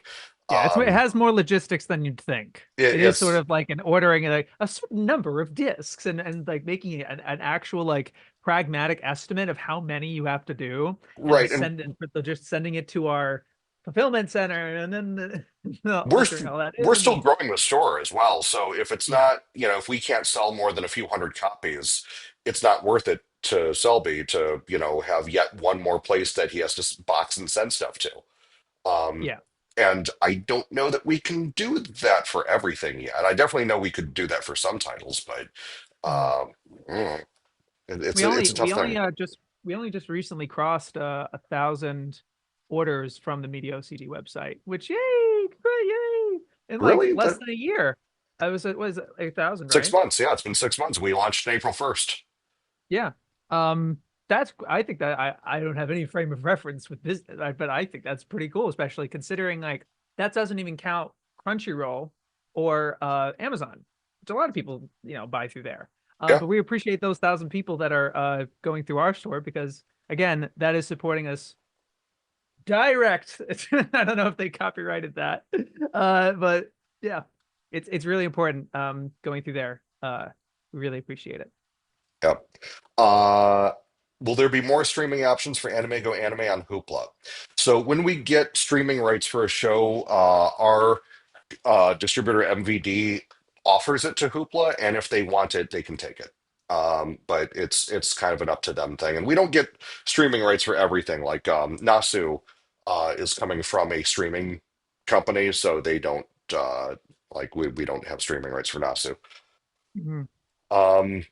Yeah, it Um, has more logistics than you'd think. it, It is sort it's of like an ordering like a certain number of discs and like making an actual like pragmatic estimate of how many you have to do and then right, and just sending it to our fulfillment center and then we're figuring all that we're in still and growing the store as well. So if it's yeah. not, if we can't sell more than a few hundred copies, it's not worth it to Selby to, have yet one more place that he has to box and send stuff to. Um, Yeah. and I don't know that we can do that for everything yet. I definitely know we could do that for some titles, but Mhm. um, it's a tough thing. We only just recently crossed 1,000 orders from the Media OCD website, which yay, great, yay! In like Really? less That than a year. I was it was 8,000, 6 months? Yeah, it's been 6 months. We launched on April 1st. Yeah. That's I think that I don't have any frame of reference with this, but I think that's pretty cool, especially considering like that doesn't even count Crunchyroll or Amazon, which a lot of people, buy through there. Yeah. But we appreciate those 1,000 people that are going through our store because again, that is supporting us direct. I don't know if they copyrighted that. But yeah, it's really important going through there. We really appreciate it. Yeah. Uh, will there be more streaming options for AnimEigo anime on Hoopla? So when we get streaming rights for a show, our distributor MVD offers it to Hoopla, and if they want it, they can take it. But it's kind of an up to them thing, and we don't get streaming rights for everything. Like Nasu is coming from a streaming company, so they don't we don't have streaming rights for Nasu. Mhm. Um,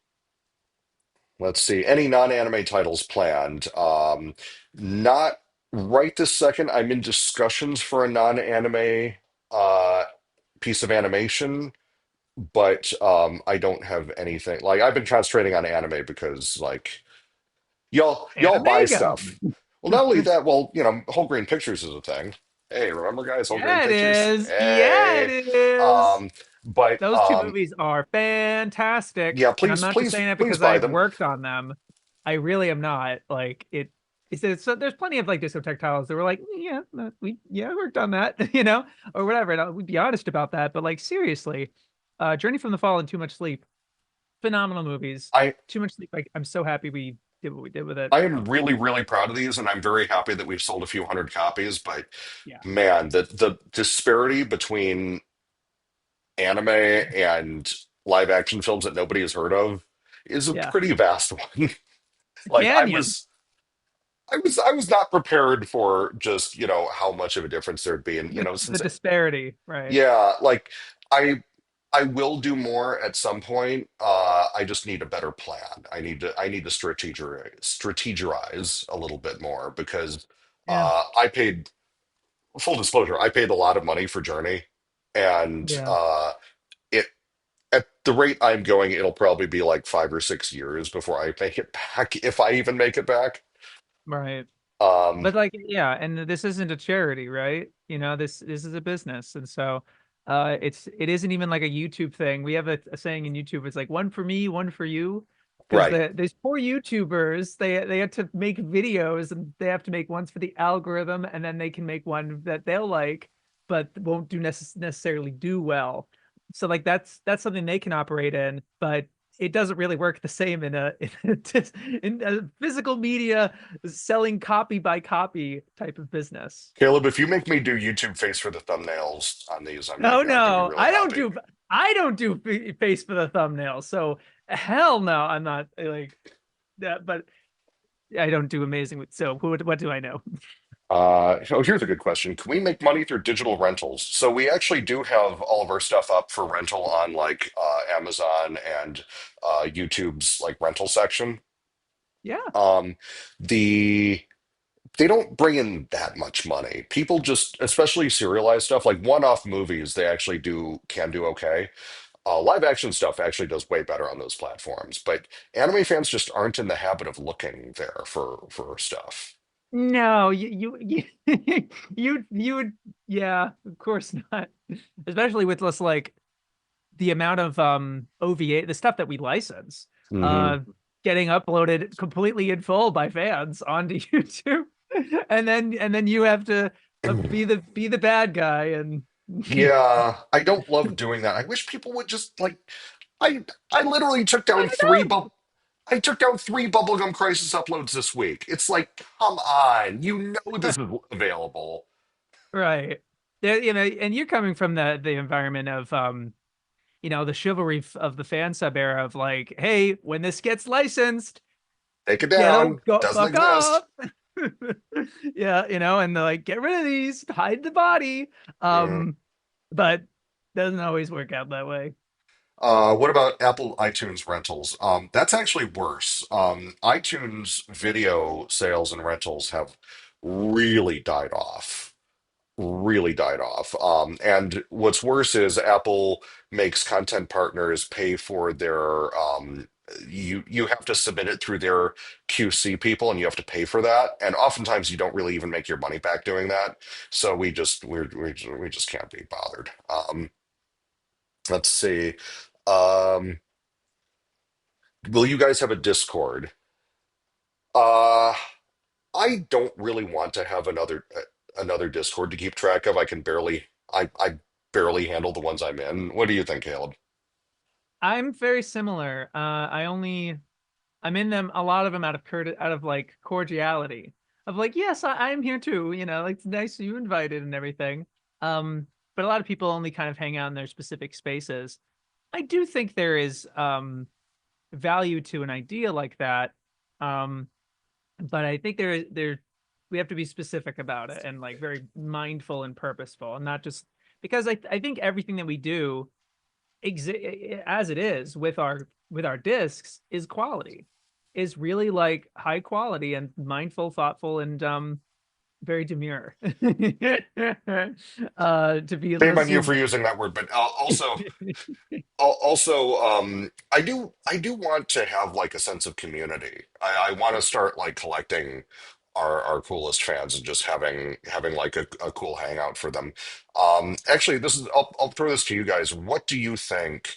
Let's see. Any non-anime titles planned? Not right this second. I'm in discussions for a non-anime uh, piece of animation, but I don't have anything. Like I've been concentrating on anime because like y'all buy AnimEigo. stuff. Well, not only that, well, Whole Grain Pictures is a thing. Hey, remember guys, Whole Grain Yeah, it Pictures? is. Yeah, it Hey. is. Um, but Those two movies are yeah, fantastic, and I'm please, not just please, saying that please because buy I've them. worked on them. I really am not. Like it. So there's plenty of like disco tactiles that were like, yeah, we worked on that, or whatever. And we'd be honest about that. But like seriously, Journey from the Fall and Too Much Sleep, phenomenal movies. I Too Much Sleep. Like I'm so happy we did what we did with it. I am really, really proud of these, and I'm very happy that we've sold a few hundred copies. But Yeah, man, the disparity between anime and live action films that nobody has heard of is a yeah. pretty vast one. It's a Like canyon. I was not prepared for just, how much of a difference there'd be. And, The since disparity, right? yeah, like I I will do more at some point. I just need a better plan. I need to strategize a little bit more because Yeah, I paid full disclosure, I paid a lot of money for Journey, and yeah, it at the rate I'm going, it'll probably be like 5 or 6 years before I make it back, if I even make it back. right. Um, But like, yeah, and this isn't a charity, right? This is a business, and so it isn't even like a YouTube thing. We have a saying in YouTube, it's like one for me, one for you, because right. these poor YouTubers, they have to make videos and they have to make ones for the algorithm, and then they can make one that they'll like, but won't necessarily do well. So like that's something they can operate in, but it doesn't really work the same in a physical media selling copy by copy type of business. Caleb, if you make me do YouTube face for the thumbnails on these, No, I can be no, really happy. I don't do face for the thumbnail. So hell no, I'm not like that. But I don't do amazing with. So what do I know? Oh, here's a good question. Can we make money through digital rentals? So we actually do have all of our stuff up for rental on like Amazon and YouTube's like rental section. Yeah, Um, the they don't bring in that much money. People just, especially serialized stuff, like one-off movies, they actually can do okay. Live action stuff actually does way better on those platforms, but anime fans just aren't in the habit of looking there for stuff. no, you would, yeah, of course not. Especially with less like the amount of OVA, the stuff that we license, Hmm. uh getting uploaded completely in full by fans onto YouTube. And then you have to be the bad guy and Yeah, I don't love doing that. I wish people would just like I literally I don't know. I took down three Bubblegum Crisis uploads this week. It's like, come on, this is available. Right. There, and you're coming from the environment of the chivalry of the fan sub era of like, hey, when this gets licensed, Take it ghetto down. go Doesn't fuck exist. off. Yeah, and they're like, get rid of these, hide the body. Mm. But doesn't always work out that way. What about Apple iTunes rentals? That's actually worse. iTunes video sales and rentals have really died off. Really died off. And what's worse is Apple makes content partners pay for their you have to submit it through their QC people and you have to pay for that. And oftentimes you don't really even make your money back doing that. So we just can't be bothered. Let's see. Um, will you guys have a Discord? Uh, I don't really want to have another Discord to keep track of. I barely handle the ones I'm in. What do you think, Caleb? I'm very similar. I'm in them, a lot of them out of like cordiality of like, yes, I'm here too. Like it's nice you invited and everything. But a lot of people only kind of hang out in their specific spaces. I do think there is value to an idea like that. Um, but I think we have to be specific about it and like very mindful and purposeful and not just because I think everything that we do as it is with our discs is quality. is really like high quality and mindful, thoughtful, and very demure. To be Shame on you for assuming. using that word, but also, I do want to have like a sense of community. I want to start like collecting our coolest fans and just having like a cool hangout for them. Actually, I'll throw this to you guys. What do you think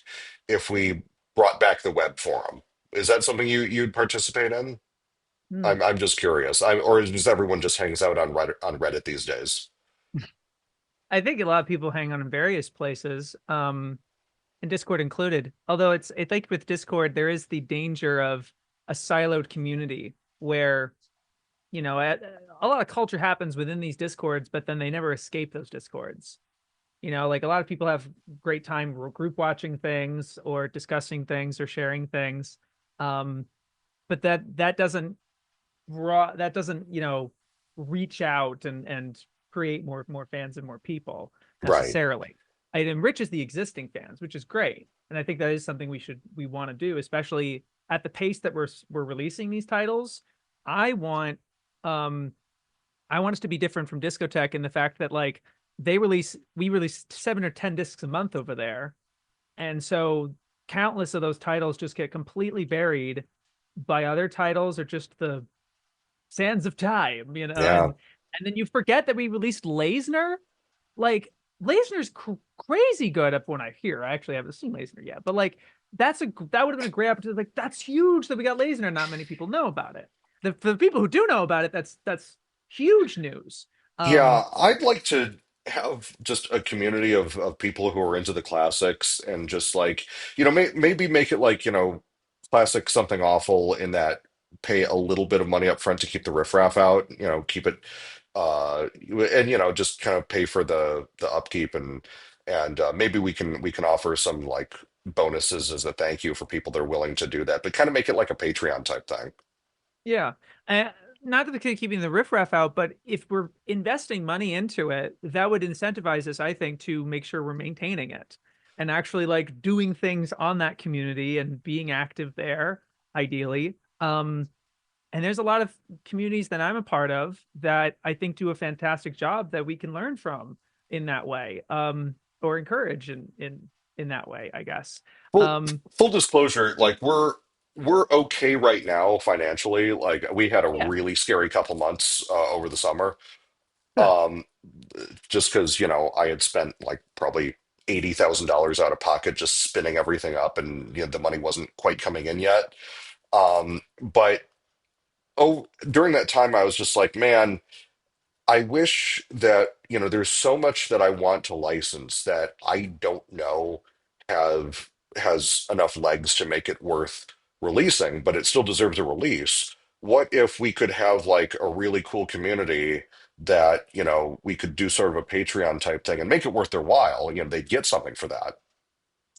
if we brought back the web forum? Is that something you'd participate in? Hmm. I'm just curious. Or is everyone just hangs out on Reddit these days? I think a lot of people hang on in various places, and Discord included. Although I think with Discord there is the danger of a siloed community where a lot of culture happens within these Discords, but then they never escape those Discords. Like a lot of people have great time group watching things or discussing things or sharing things, um, but that doesn't reach out and create more fans and more people Right. necessarily. It enriches the existing fans, which is great, and I think that is something we want to do, especially at the pace that we're releasing these titles. I want um I want us to be different from Discotech in the fact that like we release 7 or 10 discs a month over there, and so countless of those titles just get completely buried by other titles or just the sands of time, Yeah. and then you forget that we released Lasner. Like Lasner's crazy good up when I hear. I actually haven't seen Lasner yet, but like that would have been a great opportunity. Like that's huge that we got Lasner. Not many people know about it. For the people who do know about it, that's huge news. Yeah, Um, I'd like to have just a community of people who are into the classics and just like, maybe make it like, classic something awful in that pay a little bit of money up front to keep the riffraff out, keep it and just kind of pay for the upkeep and maybe we can offer some like bonuses as a thank you for people that are willing to do that, but kind of make it like a Patreon type thing. Yeah. Uh, Not that the keeping the riffraff out, but if we're investing money into it, that would incentivize us, I think, to make sure we're maintaining it and actually like doing things on that community and being active there, ideally. And there's a lot of communities that I'm a part of that I think do a fantastic job that we can learn from in that way, or encourage in that way, I guess. Full Um, full disclosure, like we're okay right now financially. Like we had a yeah. really scary couple months over the summer. Huh. Um, just because, I had spent like probably $80,000 out of pocket just spinning everything up and the money wasn't quite coming in yet. But during that time I was just like, man, I wish that, there's so much that I want to license that I don't know have has enough legs to make it worth releasing, but it still deserves a release. What if we could have like a really cool community that, we could do sort of a Patreon type thing and make it worth their while? They'd get something for that,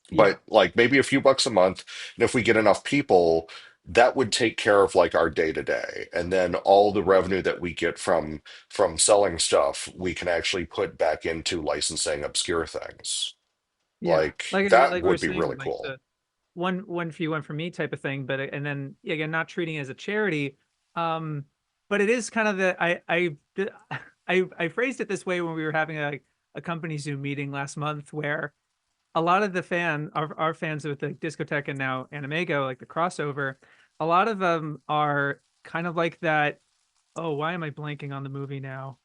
Yeah. but like maybe a few bucks a month. And if we get enough people, that would take care of like our day to day. And then all the revenue that we get from selling stuff, we can actually put back into licensing obscure things. Yeah. Like that Like we were would be saying, really like cool. the one for you, one for me type of thing. But and then again, not treating it as a charity. Um, but it is kind of I phrased it this way when we were having a company Zoom meeting last month where a lot of our fans with the discotheque and now AnimEigo, like the crossover, a lot of them are kind of like that. Oh, why am I blanking on the movie now?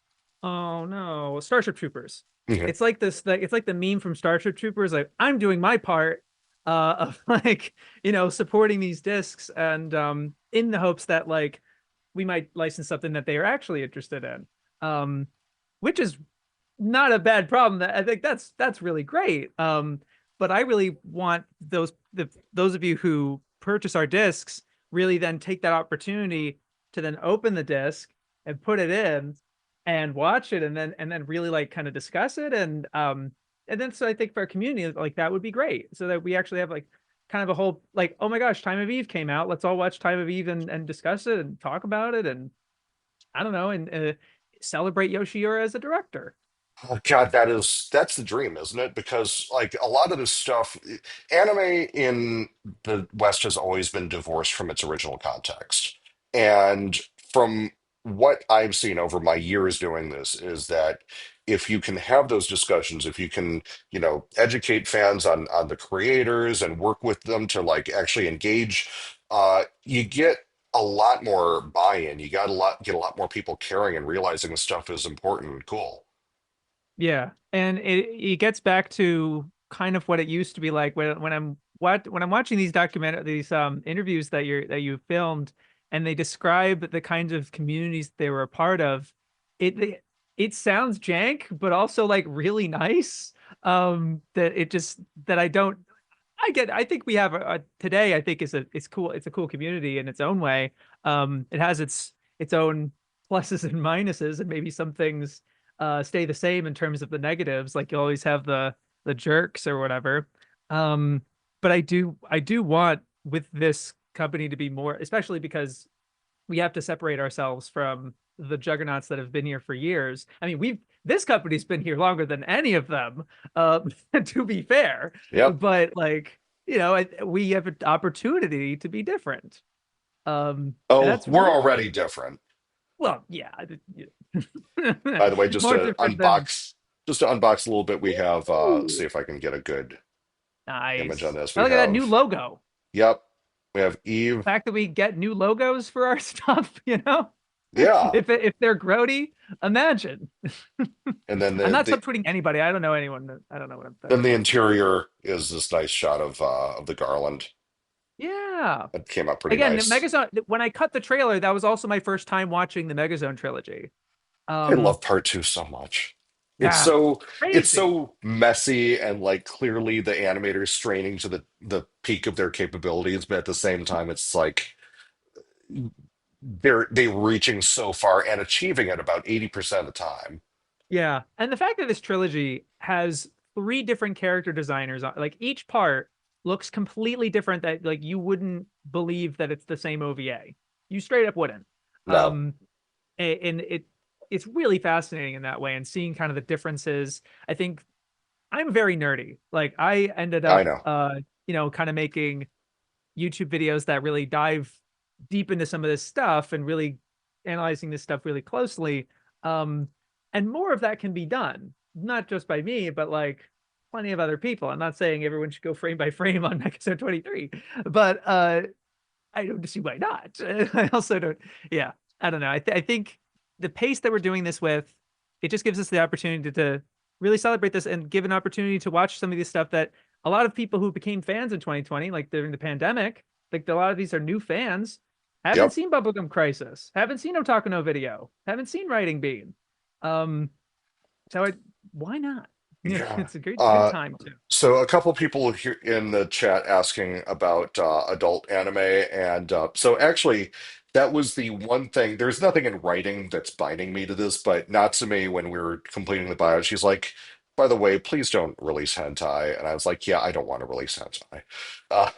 Oh no, Starship Troopers. Mhm. It's like this, like it's like the meme from Starship Troopers, like I'm doing my part of like, supporting these discs and in the hopes that like we might license something that they are actually interested in. Which is not a bad problem. I think that's really great. But I really want those of you who purchase our discs really then take that opportunity to then open the disc and put it in and watch it and then really like kind of discuss it and then so I think for our community like that would be great so that we actually have like kind of a whole like oh my gosh, Time of Eve came out, let's all watch Time of Eve and discuss it and talk about it and I don't know and celebrate Yoshiura as a director. Oh, God, that's the dream, isn't it? Because like a lot of this stuff, anime in the West has always been divorced from its original context. And from what I've seen over my years doing this is that if you can have those discussions, if you can, educate fans on the creators and work with them to like actually engage, you get a lot more buy-in. You got get a lot more people caring and realizing the stuff is important and cool. Yeah, and it gets back to kind of what it used to be like when I'm watching these interviews that you filmed, and they describe the kinds of communities they were a part of. It sounds jank, but also like really nice. That it just that I don't I think we have today. I think is a it's cool. It's a cool community in its own way. It has its own pluses and minuses, and maybe some things stay the same in terms of the negatives. Like you always have the jerks or whatever. Um, but I do want with this company to be more, especially because we have to separate ourselves from the juggernauts that have been here for years. I mean, we've this company's been here longer than any of them, to be fair. Yep. But like, we have an opportunity to be different. And Oh, that's we're really already different. well, yeah. By the way, More different than just to unbox a little bit, we have see ooh, if I can get a good image on nice. this. Oh, We look at that new have, logo. yep, we have The Eve. fact that we get new logos for our stuff, Yeah. if they're grody, imagine. And then I'm not subtweeting anybody. I don't know anyone. I don't know what I'm then talking the about. interior is this nice shot of the garland. Yeah. That came out pretty Again, the nice. Megazone. When I cut the trailer, that was also my first time watching the Megazone trilogy. I Um, love part two so much. It's yeah, so it's crazy. so messy and like clearly the animators straining to the peak of their capabilities, but at the same time, it's like they're reaching so far and achieving it about 80% of the time. Yeah, and the fact that this trilogy has three different character designers, like each part looks completely different. That like you wouldn't believe that it's the same OVA. You straight up wouldn't. No, Um, and it's really fascinating in that way, and seeing kind of the differences. I think I'm very nerdy. Like I ended I up, know. kind of making YouTube videos that really dive deep into some of this stuff and really analyzing this stuff really closely. Um, and more of that can be done, not just by me, but like plenty of other people. I'm not saying everyone should go frame by frame on episode 23, but I don't see why not. I also don't, yeah, I don't know. I think the pace that we're doing this with, it just gives us the opportunity to really celebrate this and give an opportunity to watch some of these stuff that a lot of people who became fans in 2020, like during the pandemic, like a lot of these are new fans, haven't Yep. seen Bubblegum Crisis, haven't seen Otaku no Video, haven't seen Writing Bean. Um, so why not? Yeah. It's a good Uh, time too. so a couple people here in the chat asking about adult anime, and so actually, that was the one thing. There's nothing in writing that's binding me to this, but Natsume, when we were completing the bio, she's like, "By the way, please don't release hentai." And I was like, "Yeah, I don't want to release hentai." Uh,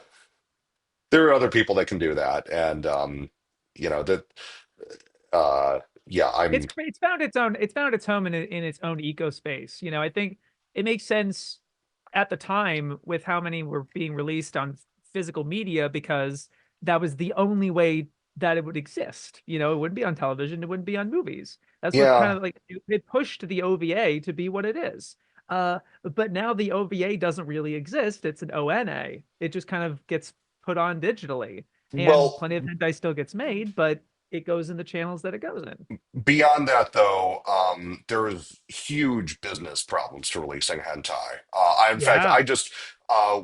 there are other people that can do that, and that. Uh, yeah, It's found its home in its own eco space. I think it makes sense at the time with how many were being released on physical media because that was the only way that it would exist. It wouldn't be on television, it wouldn't be on movies. That's what kind yeah, of like it pushed the OVA to be what it is. But now the OVA doesn't really exist. It's an ONA. It just kind of gets put on digitally. And well. plenty of hentai still gets made, but it goes in the channels that it goes in. Beyond that, though, there is huge business problems to releasing hentai. In fact, Yeah. I was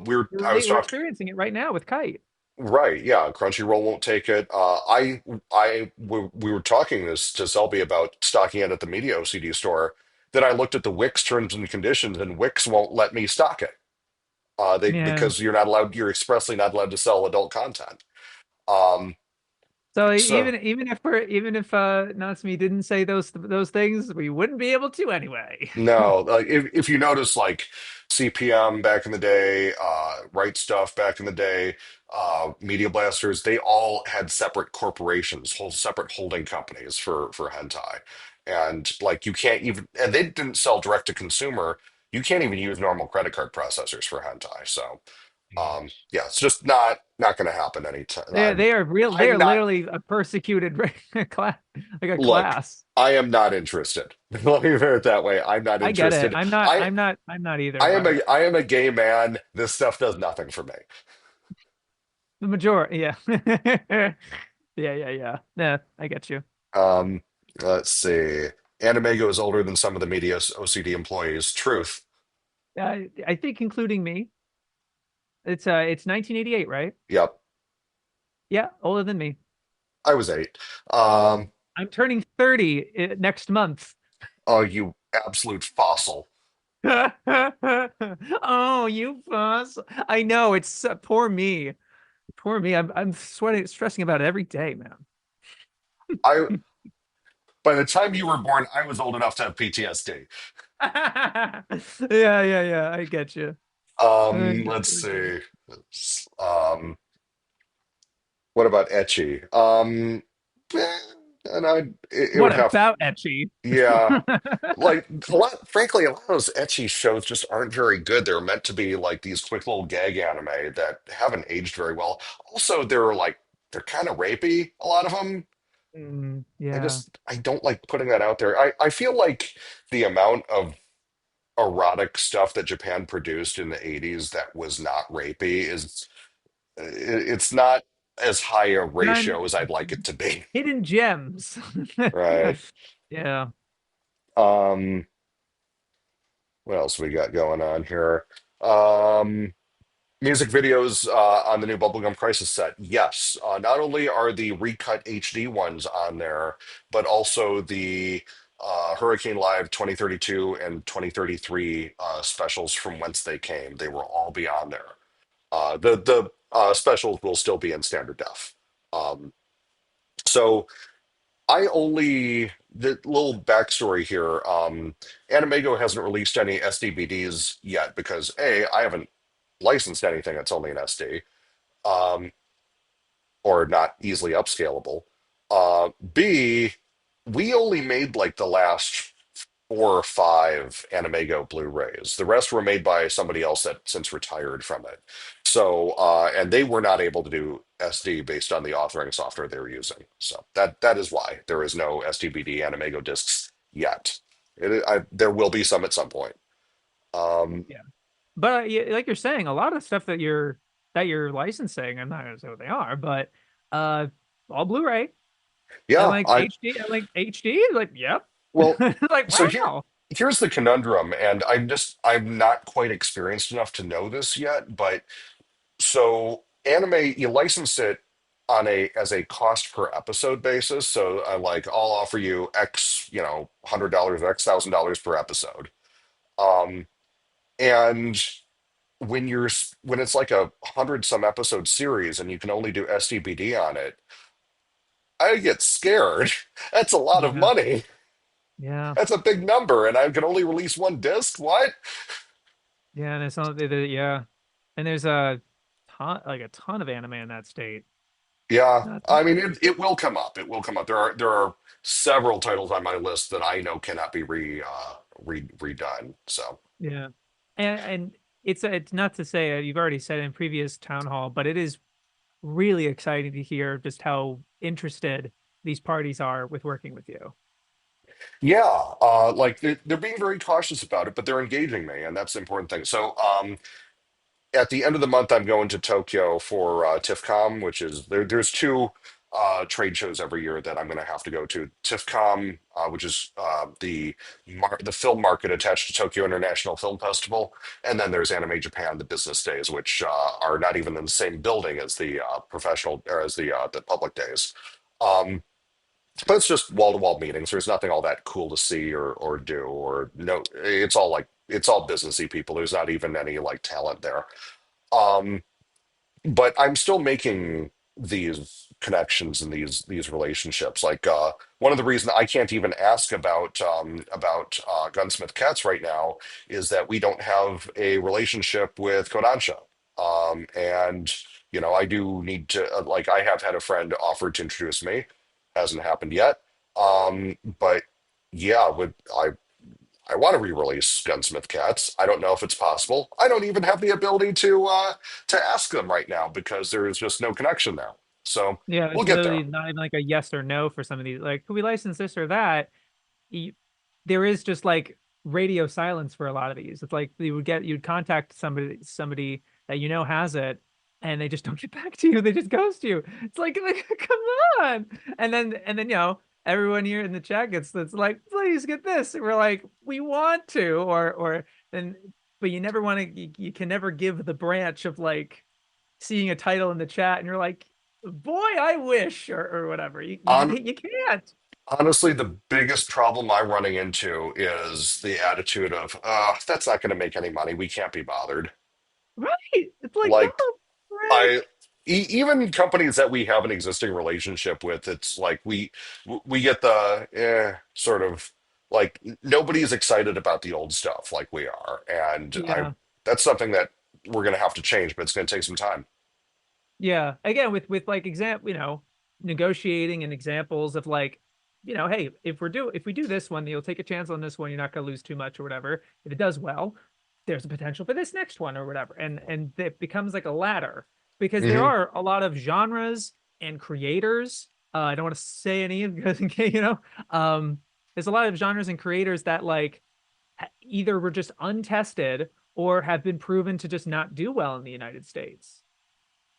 We're talking, experiencing it right now with Kite. right, yeah, Crunchyroll won't take it. We were talking this to Selby about stocking it at the Media OCD store. Then I looked at the Wix terms and conditions, and Wix won't let me stock it. Yeah. Because you're expressly not allowed to sell adult content. Um, So so. even if Natsumi didn't say those things, we wouldn't be able to anyway. No, like if you notice, like CPM back in the day, Right Stuff back in the day, Media Blasters, they all had separate corporations, whole separate holding companies for hentai, and like you can't even, and they didn't sell direct to consumer. You can't even use normal credit card processors for hentai. So yeah, it's just not going to happen anytime. They are real. They I'm are not. literally a persecuted class, like a Look, class. I am not interested. Let me put it that way. I'm not I get it. interested. I I'm not either. But I am a gay man. This stuff does nothing for me. the majority, yeah, yeah, yeah, yeah. Yeah, I get you. Um, let's see. AnimEigo is older than some of the media's OCD employees. Truth. I think including me. It's 1988, right? Yep. Yeah, older than me. I was 8. Um, I'm turning 30 next month. oh, you absolute fossil. Oh, you fuss. I know it's poor me. Poor me. I'm sweating, stressing about it every day, man. I by the time you were born, I was old enough to have PTSD. Yeah, yeah, yeah. I get you. Let's I get see. What about etchy? And it What would have, about etchy? yeah, like a lot. Frankly, a lot of those etchy shows just aren't very good. They're meant to be like these quick little gag anime that haven't aged very well. Also, they're kind of rapey. A lot of them. Yeah. I don't like putting that out there. I feel like the amount of erotic stuff that Japan produced in the 80s that was not rapey is it's not as high a None ratio as I'd like it to be. hidden gems. Right. Yeah. Um, what else we got going on here? Um, Music videos on the new Bubblegum Crisis set. Yes, not only are the recut HD ones on there, but also the Hurricane Live 2032 and 2033 specials from whence they came. They will all be on there. The specials will still be in standard def. So I only the little backstory here. AnimEigo hasn't released any SDVDs yet because A, I haven't licensed anything that's only an SD, um, or not easily upscalable. B, we only made like the last 4 or 5 AnimEigo Blu-rays. The rest were made by somebody else that since retired from it. So, and they were not able to do SD based on the authoring software they were using. So that is why there is no SDVD AnimEigo discs yet. There will be some at some point. Um, Yeah. But yeah, like you're saying, a lot of stuff that you're licensing, I'm not gonna say what they are, but uh all Blu-ray and yeah, like I HD and like HD, like yep. well, Like so wow. here's the conundrum, and I'm not quite experienced enough to know this yet, but so anime, you license it on a as a cost per episode basis. So I like I'll offer you X, $100, $1,000 per episode. Um, and when it's like 100 some episode series and you can only do SDBD on it, I get scared. That's a lot of Yeah. money. Yeah. That's a big number, and I can only release one disc. What? Yeah, and it's not yeah. And there's a ton of anime in that state. Yeah, Not I mean it will come up. It will come up. There are several titles on my list that I know cannot be redone. So Yeah. And it's not to say you've already said in previous town hall, but it is really exciting to hear just how interested these parties are with working with you. yeah, like they're being very cautious about it, but they're engaging me, and that's the important thing. So at the end of the month, I'm going to Tokyo for TIFFCOM, which is there's 2 trade shows every year that I'm going to have to go to. TIFFCOM, which is the film market attached to Tokyo International Film Festival, and then there's Anime Japan, the business days, which are not even in the same building as the professional or as the public days. Um, but it's just wall-to-wall meetings. There's nothing all that cool to see or do or no. It's all businessy people. There's not even any like talent there. Um, but I'm still making these connections and these relationships. Like one of the reasons I can't even ask about Gunsmith Cats right now is that we don't have a relationship with Kodansha. And I do need to like I have had a friend offer to introduce me, hasn't happened yet. But yeah, would I want to re-release Gunsmith Cats. I don't know if it's possible. I don't even have the ability to ask them right now because there is just no connection there. So Yeah, we'll there's get there. literally not even like a yes or no for some of these. Like, could we license this or that? You, there is just like radio silence for a lot of these. It's like you'd contact somebody that you know has it, and they just don't get back to you. They just ghost you. It's like come on. And then everyone here in the chat gets that's like, please get this. And we're like, we want to, or then, but you never want to. You can never give the branch of like seeing a title in the chat, and you're like, boy, I wish, or whatever. On You can't. Honestly, the biggest problem I'm running into is the attitude of, that's not going to make any money. We can't be bothered. Right. It's like, no, Like I frick. even companies that we have an existing relationship with, it's like we get the sort of like nobody's excited about the old stuff like we are, and I Yeah. that's something that we're going to have to change, but it's going to take some time. Yeah. Again, with like negotiating and examples of like, hey, if we do this one, you'll take a chance on this one, you're not gonna lose too much or whatever. If it does well, there's a potential for this next one or whatever. And it becomes like a ladder because there Hmm. are a lot of genres and creators. I don't want to say any of because there's a lot of genres and creators that like either were just untested or have been proven to just not do well in the United States.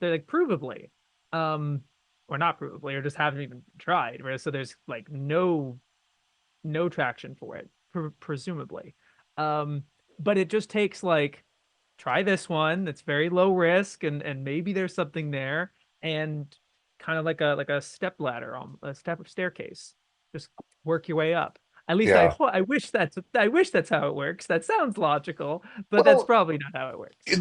They're like provably, um, or not provably, or just haven't even tried. Right? So there's like no traction for it, presumably. Um, but it just takes like try this one that's very low risk, and maybe there's something there, and kind of like a step ladder on a step staircase. Just work your way up. At least Yeah. I wish that's how it works. That sounds logical, but that's Well, probably not how it works.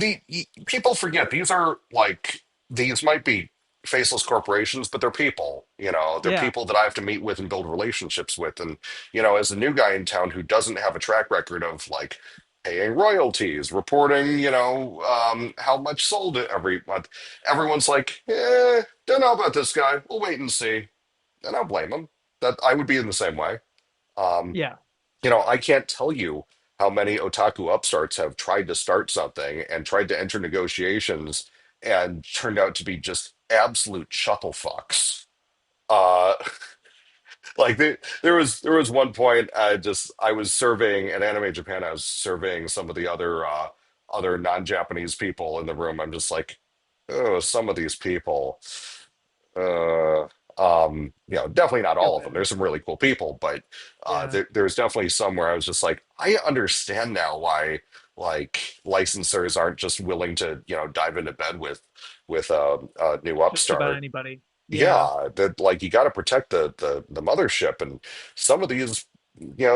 people forget these are like these might be faceless corporations, but they're people. They're Yeah, people that I have to meet with and build relationships with. And as a new guy in town who doesn't have a track record of like paying royalties, reporting, how much sold it every month, everyone's like, don't know about this guy. We'll wait and see. And I don't blame them. That I would be in the same way. Um, yeah. I can't tell you how many otaku upstarts have tried to start something and tried to enter negotiations and turned out to be just absolute chuckle fucks. Uh, like there was one point I was surveying at Anime Japan. I was surveying some of the other non-Japanese people in the room. I'm just like, oh, some of these people. Uh, definitely not Feel all of them. bad. There's some really cool people, but Yeah. there's definitely some where I was just like, I understand now why like licensors aren't just willing to, dive into bed with a new Just about upstart. anybody. Yeah. Yeah, that like you got to protect the mothership, and some of these,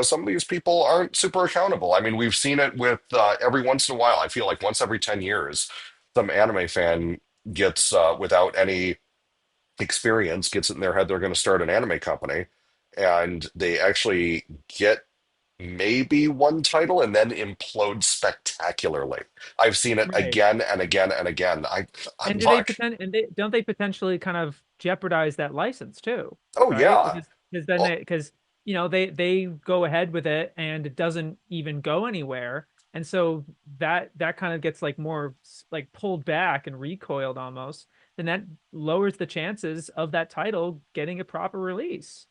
some of these people aren't super accountable. I mean, we've seen it with every once in a while. I feel like once every 10 years, some anime fan gets without any experience gets it in their head they're going to start an anime company, and they actually get maybe one title and then implode spectacularly. I've seen it Right. again and again and again. And Look. don't they potentially kind of jeopardize that license too? Oh Right? yeah. Because then Oh, they go ahead with it and it doesn't even go anywhere. And so that kind of gets like more like pulled back and recoiled almost. Then that lowers the chances of that title getting a proper release.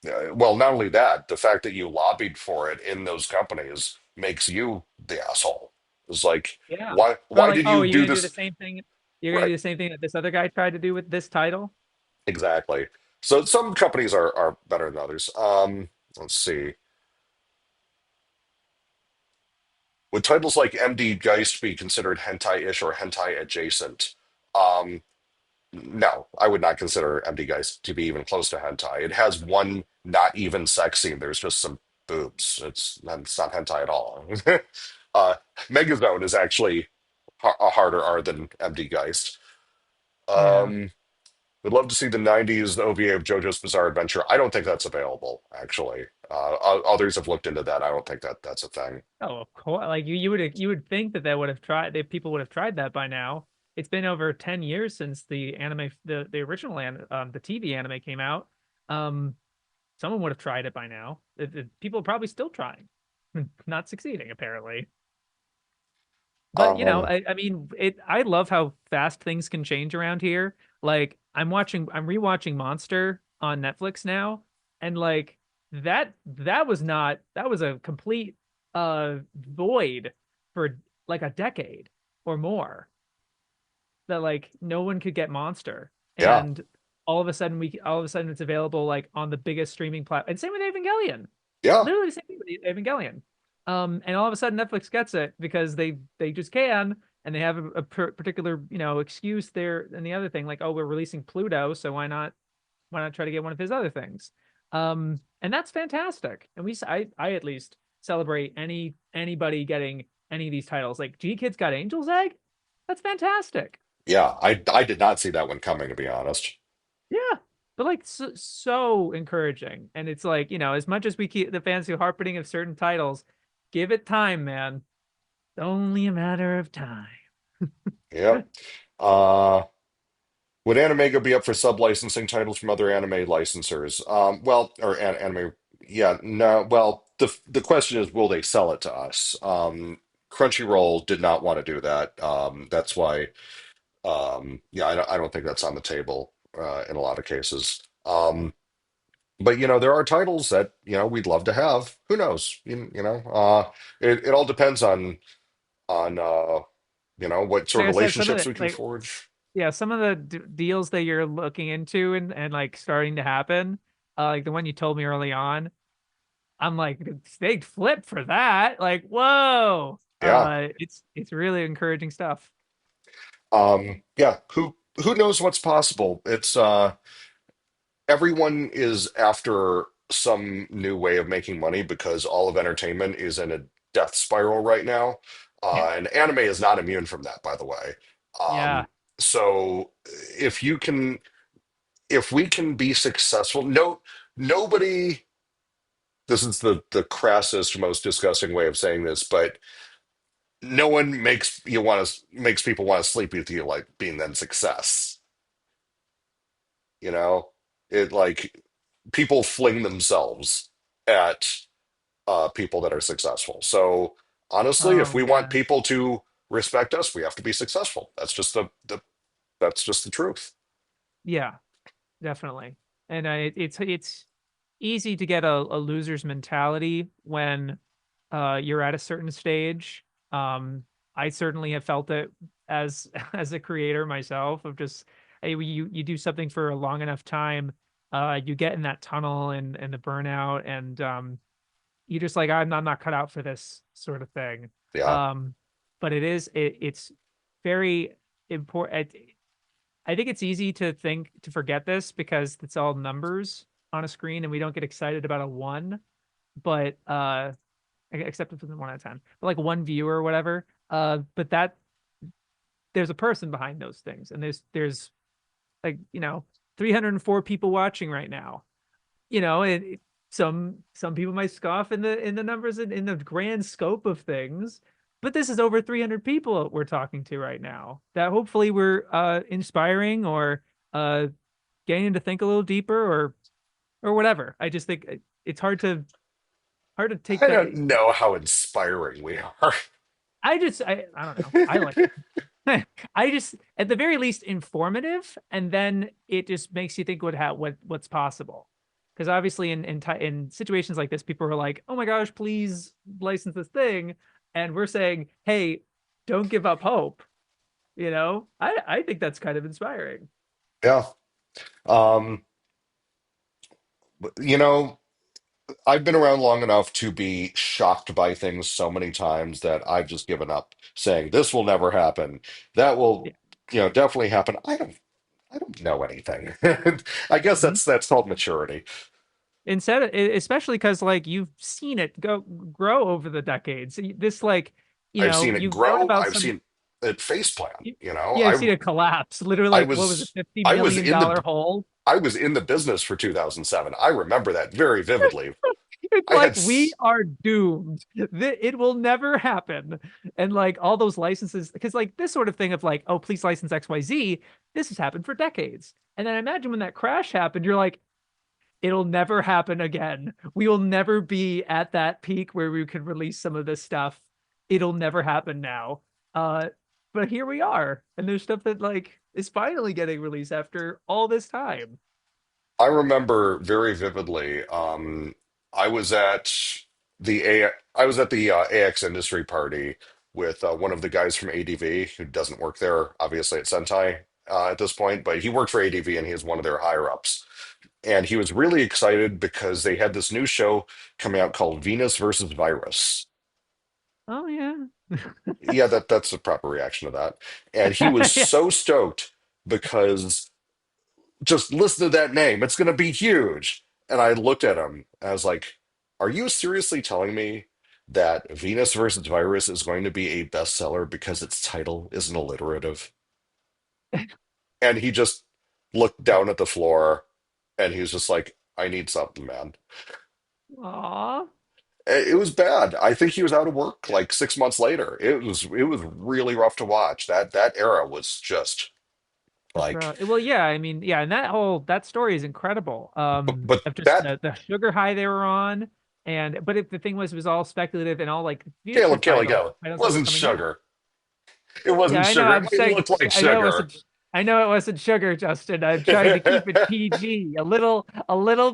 well, not only that, the fact that you lobbied for it in those companies makes you the asshole. It's like, Yeah. Or why like, did oh, you you're do gonna do the this? same thing. You're gonna Right, do the same thing that this other guy tried to do with this title. exactly. So some companies are better than others. Let's see. Would titles like MD Geist be considered hentai-ish or hentai adjacent? Um, no, I would not consider MD Geist to be even close to hentai. It has one not even sex scene. There's just some boobs. It's not hentai at all. Megazone is actually a harder R than MD Geist. Yeah. Um, would love to see the 90s OVA of JoJo's Bizarre Adventure. I don't think that's available, actually. Others have looked into that. I don't think that's a thing. Oh, of course. Like you would think that they would have tried that people would have tried that by now. It's been over 10 years since the original the TV anime came out. Um, someone would have tried it by now. People are probably still trying, not succeeding apparently. But Um, I mean, I love how fast things can change around here. Like I'm rewatching Monster on Netflix now, and like that was a complete void for like a decade or more. That like no one could get Monster, yeah, and all of a sudden it's available like on the biggest streaming platform. And same with Evangelion, yeah, literally the same thing with Evangelion. And all of a sudden Netflix gets it because they just can, and they have a particular excuse there. And the other thing, like, oh, we're releasing Pluto, so why not try to get one of his other things? And that's fantastic. And I at least celebrate anybody getting any of these titles. Like G Kid's got Angel's Egg. That's fantastic. yeah. I did not see that one coming, to be honest. Yeah. But like so encouraging. And it's like, as much as we keep the fans who harping of certain titles, give it time, man. It's only a matter of time. Yep. Uh, would AnimEigo be up for sub-licensing titles from other anime licensors? Well, or anime, yeah, no. Well, the question is, will they sell it to us? Crunchyroll did not want to do that. That's why, yeah, I don't think that's on the table in a lot of cases. But there are titles that we'd love to have. Who knows? It all depends on what sort Like of I said, some of relationships the we can like forge. yeah, some of the deals that you're looking into and like starting to happen, like the one you told me early on, I'm like, they flip for that. Like, whoa. Yeah. It's really encouraging stuff. Yeah, who knows what's possible? It's everyone is after some new way of making money because all of entertainment is in a death spiral right now. Yeah. And anime is not immune from that, by the way. Yeah. So if we can be successful, nobody, this is the crassest, most disgusting way of saying this, but no one makes people want to sleep with you like being then success. You know, it like people fling themselves at people that are successful. So honestly, if Oh we want man. people to respect us, we have to be successful. That's just that's just the truth. Yeah, definitely. And it's easy to get a loser's mentality when you're at a certain stage. I certainly have felt it as as a creator myself of just hey, you do something for a long enough time, you get in that tunnel and the burnout, and you just like I'm not cut out for this sort of thing. Yeah. Um, but it's very important. I think it's easy to forget this because it's all numbers on a screen and we don't get excited about a one, but except if it's 1 out of 10, but like one viewer or whatever. But that there's a person behind those things, and there's like 304 people watching right now. Some people might scoff in the numbers and in the grand scope of things, but this is over 300 people we're talking to right now that hopefully we're inspiring or uh getting to think a little deeper or whatever. I just think it's hard to take I don't that. know how inspiring we are. I don't know. I like I just at the very least informative, and then it just makes you think what's possible. Because obviously in situations like this, people are like, "Oh my gosh, please license this thing," and we're saying, "Hey, don't give up hope." I think that's kind of inspiring. Yeah. Um, you know, I've been around long enough to be shocked by things so many times that I've just given up saying this will never happen. That Yeah. will, definitely happen. I don't know anything. I guess Mhm. that's called maturity. Especially because like you've seen it grow over the decades. This like I've seen it you've known grow. about I've some. seen it faceplant. Yeah, I've seen it collapse. Literally, I like what was it, was fifty I was million in dollar the hole? I was in the business for 2007. I remember that very vividly. It's I had like we are doomed. It will never happen. And like all those licenses, because like this sort of thing of like, oh, please license XYZ, this has happened for decades. And then imagine when that crash happened, you're like, it'll never happen again. We will never be at that peak where we can release some of this stuff. It'll never happen now. But here we are, and there's stuff that like is finally getting released after all this time. I remember very vividly. I was at I was at the AX Industry Party with one of the guys from ADV who doesn't work there, obviously at Sentai at this point, but he worked for ADV and he was one of their higher ups. And he was really excited because they had this new show coming out called Venus versus Virus. Oh yeah. Yeah, that's the proper reaction to that. And he was Yeah. so stoked because just listen to that name. It's going to be huge. And I looked at him and I was like, are you seriously telling me that Venus versus Virus is going to be a bestseller because its title isn't alliterative? And he just looked down at the floor and he was just like, I need something, man. Aw, It was bad. I think he was out of work like 6 months later. It was really rough to watch. That era was just that's like, right. Well, yeah, I mean, yeah, and that story is incredible. but Of just that the sugar high they were on, and but if the thing was, it was all speculative and all like future Caleb titles that were wasn't coming out. sugar. It Yeah, wasn't I know. sugar. It I'm might saying look like I know it sugar. wasn't. I know it wasn't sugar, Justin. I'm trying to keep it PG, a little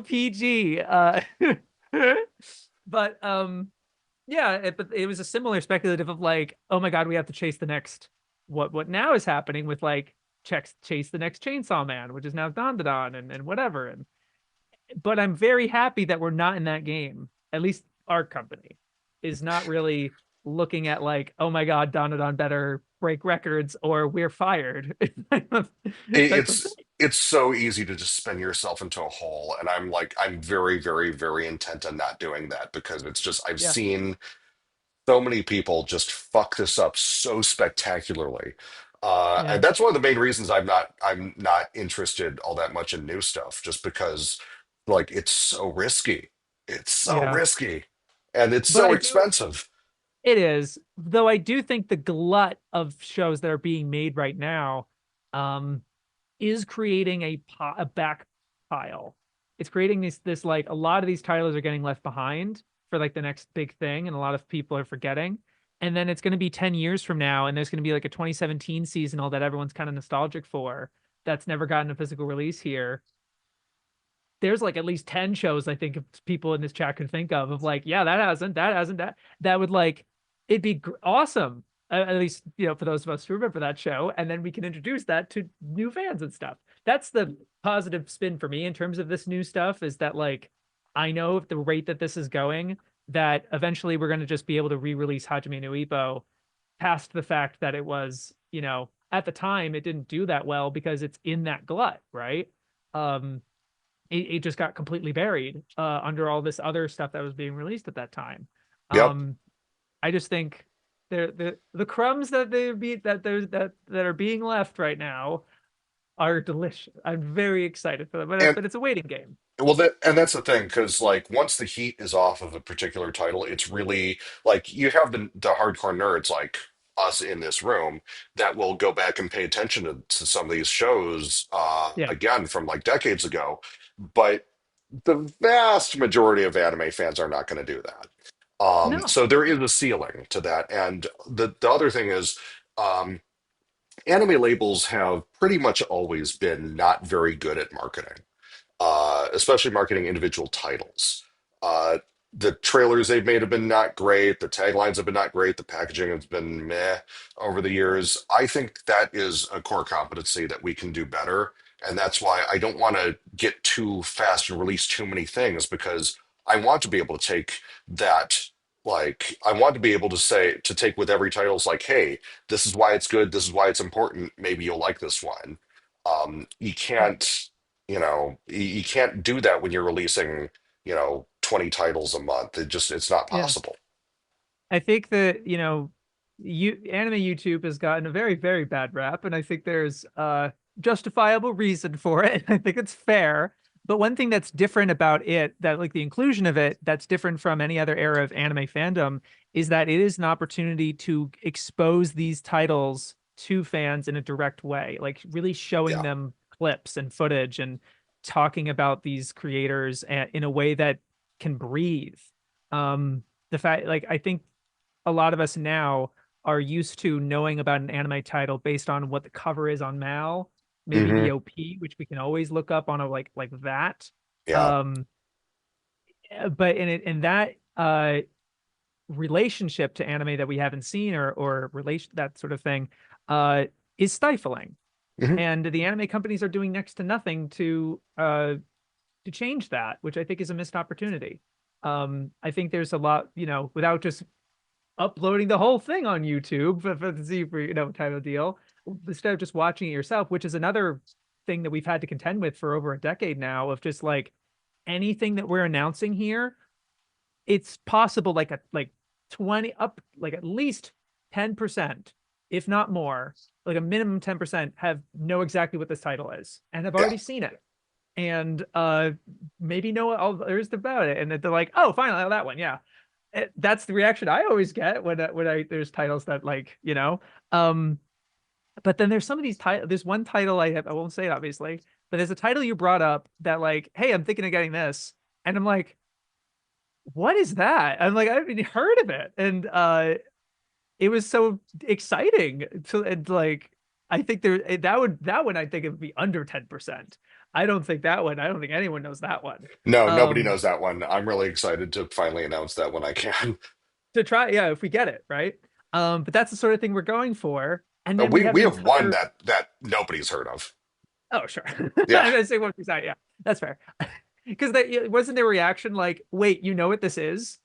PG. But yeah, but it was a similar speculative of like, oh my God, we have to chase the next. What now is happening with like chase the next Chainsaw Man, which is now Don and whatever. And but I'm very happy that we're not in that game. At least our company is not really looking at like, oh my God, Don better break records or we're fired type of It's thing. it's so easy to just spin yourself into a hole, and I'm like I'm very very intent on not doing that because it's just I've Yeah, seen so many people just fuck this up so spectacularly. yeah, And that's one of the main reasons I'm not interested all that much in new stuff, just because like it's so risky. It's so yeah. risky. And it's But so I do. expensive. It is, though I do think the glut of shows that are being made right now, um, is creating a back pile. It's creating this like a lot of these titles are getting left behind for like the next big thing, and a lot of people are forgetting. And then it's going to be 10 years from now, and there's going to be like a 2017 seasonal that everyone's kind of nostalgic for that's never gotten a physical release here. There's like at least 10 shows I think people in this chat could think of like, yeah, that would like it'd be awesome. At least, for those of us who remember that show, and then we can introduce that to new fans and stuff. That's the positive spin for me in terms of this new stuff is that like I know at the rate that this is going, that eventually we're going to just be able to re-release Hajime no Ippo past the fact that it was, at the time it didn't do that well because it's in that glut, right? Um, it just got completely buried under all this other stuff that was being released at that time. Yep. I just think the crumbs that that are being left right now are delicious. I'm very excited for them, And but it's a waiting game. well, and that's the thing, because like once the heat is off of a particular title, it's really like you have the hardcore nerds like us in this room that will go back and pay attention to some of these shows Yeah, again from like decades ago. But the vast majority of anime fans are not going to do that. no, So there is a ceiling to that. And the other thing is, um, anime labels have pretty much always been not very good at marketing, especially marketing individual titles. Uh, the trailers they've made have been not great. The taglines have been not great. The packaging has been meh over the years. I think that is a core competency that we can do better. And that's why I don't want to get too fast and release too many things because I want to be able to take that. Like, I want to be able to say, to take with every title, it's like, hey, this is why it's good. This is why it's important. Maybe you'll like this one. You can't you can't do that when you're releasing 20 titles a month. It's not yeah. possible. I think that, anime YouTube has gotten a very, very bad rap, and I think there's justifiable reason for it. I think it's fair. But one thing that's different about it, that like the inclusion of it, that's different from any other era of anime fandom, is that it is an opportunity to expose these titles to fans in a direct way, like really showing Yeah. them clips and footage and talking about these creators in a way that can breathe. The fact, like, I think a lot of us now are used to knowing about an anime title based on what the cover is on Mal, maybe the Hmm. OP, which we can always look up on a like that. Yeah. Um, but in that relationship to anime that we haven't seen, or relation, that sort of thing, uh is stifling. Hmm. And the anime companies are doing next to nothing to change that, which I think is a missed opportunity. I think there's a lot, without just uploading the whole thing on YouTube for see for type of deal, instead of just watching it yourself, which is another thing that we've had to contend with for over a decade now, of just like anything that we're announcing here, it's possible like 20 up, like at least 10%, if not more, like a minimum 10% have know exactly what this title is and have Yeah. already seen it, and maybe know what all there is about it, and they're like, oh, finally, that one, yeah. That's the reaction I always get when I there's titles that, like, um but then there's some of these titles. There's one title I won't say it, obviously, but there's a title you brought up that, like, hey, I'm thinking of getting this, and I'm like, what is that? I'm like, I haven't even heard of it. And it was so exciting. So, and like, I think that one I think it would be under 10%. I don't think anyone knows that one. No, nobody Um knows that one. I'm really excited to finally announce that when I can. to try, yeah, if we get it, right? But that's the sort of thing we're going for. And then we have We an have one entire, that nobody's heard of. oh, sure. Yeah. I'm gonna say 1%, yeah, that's fair. Because that wasn't their reaction like, wait, you know what this is?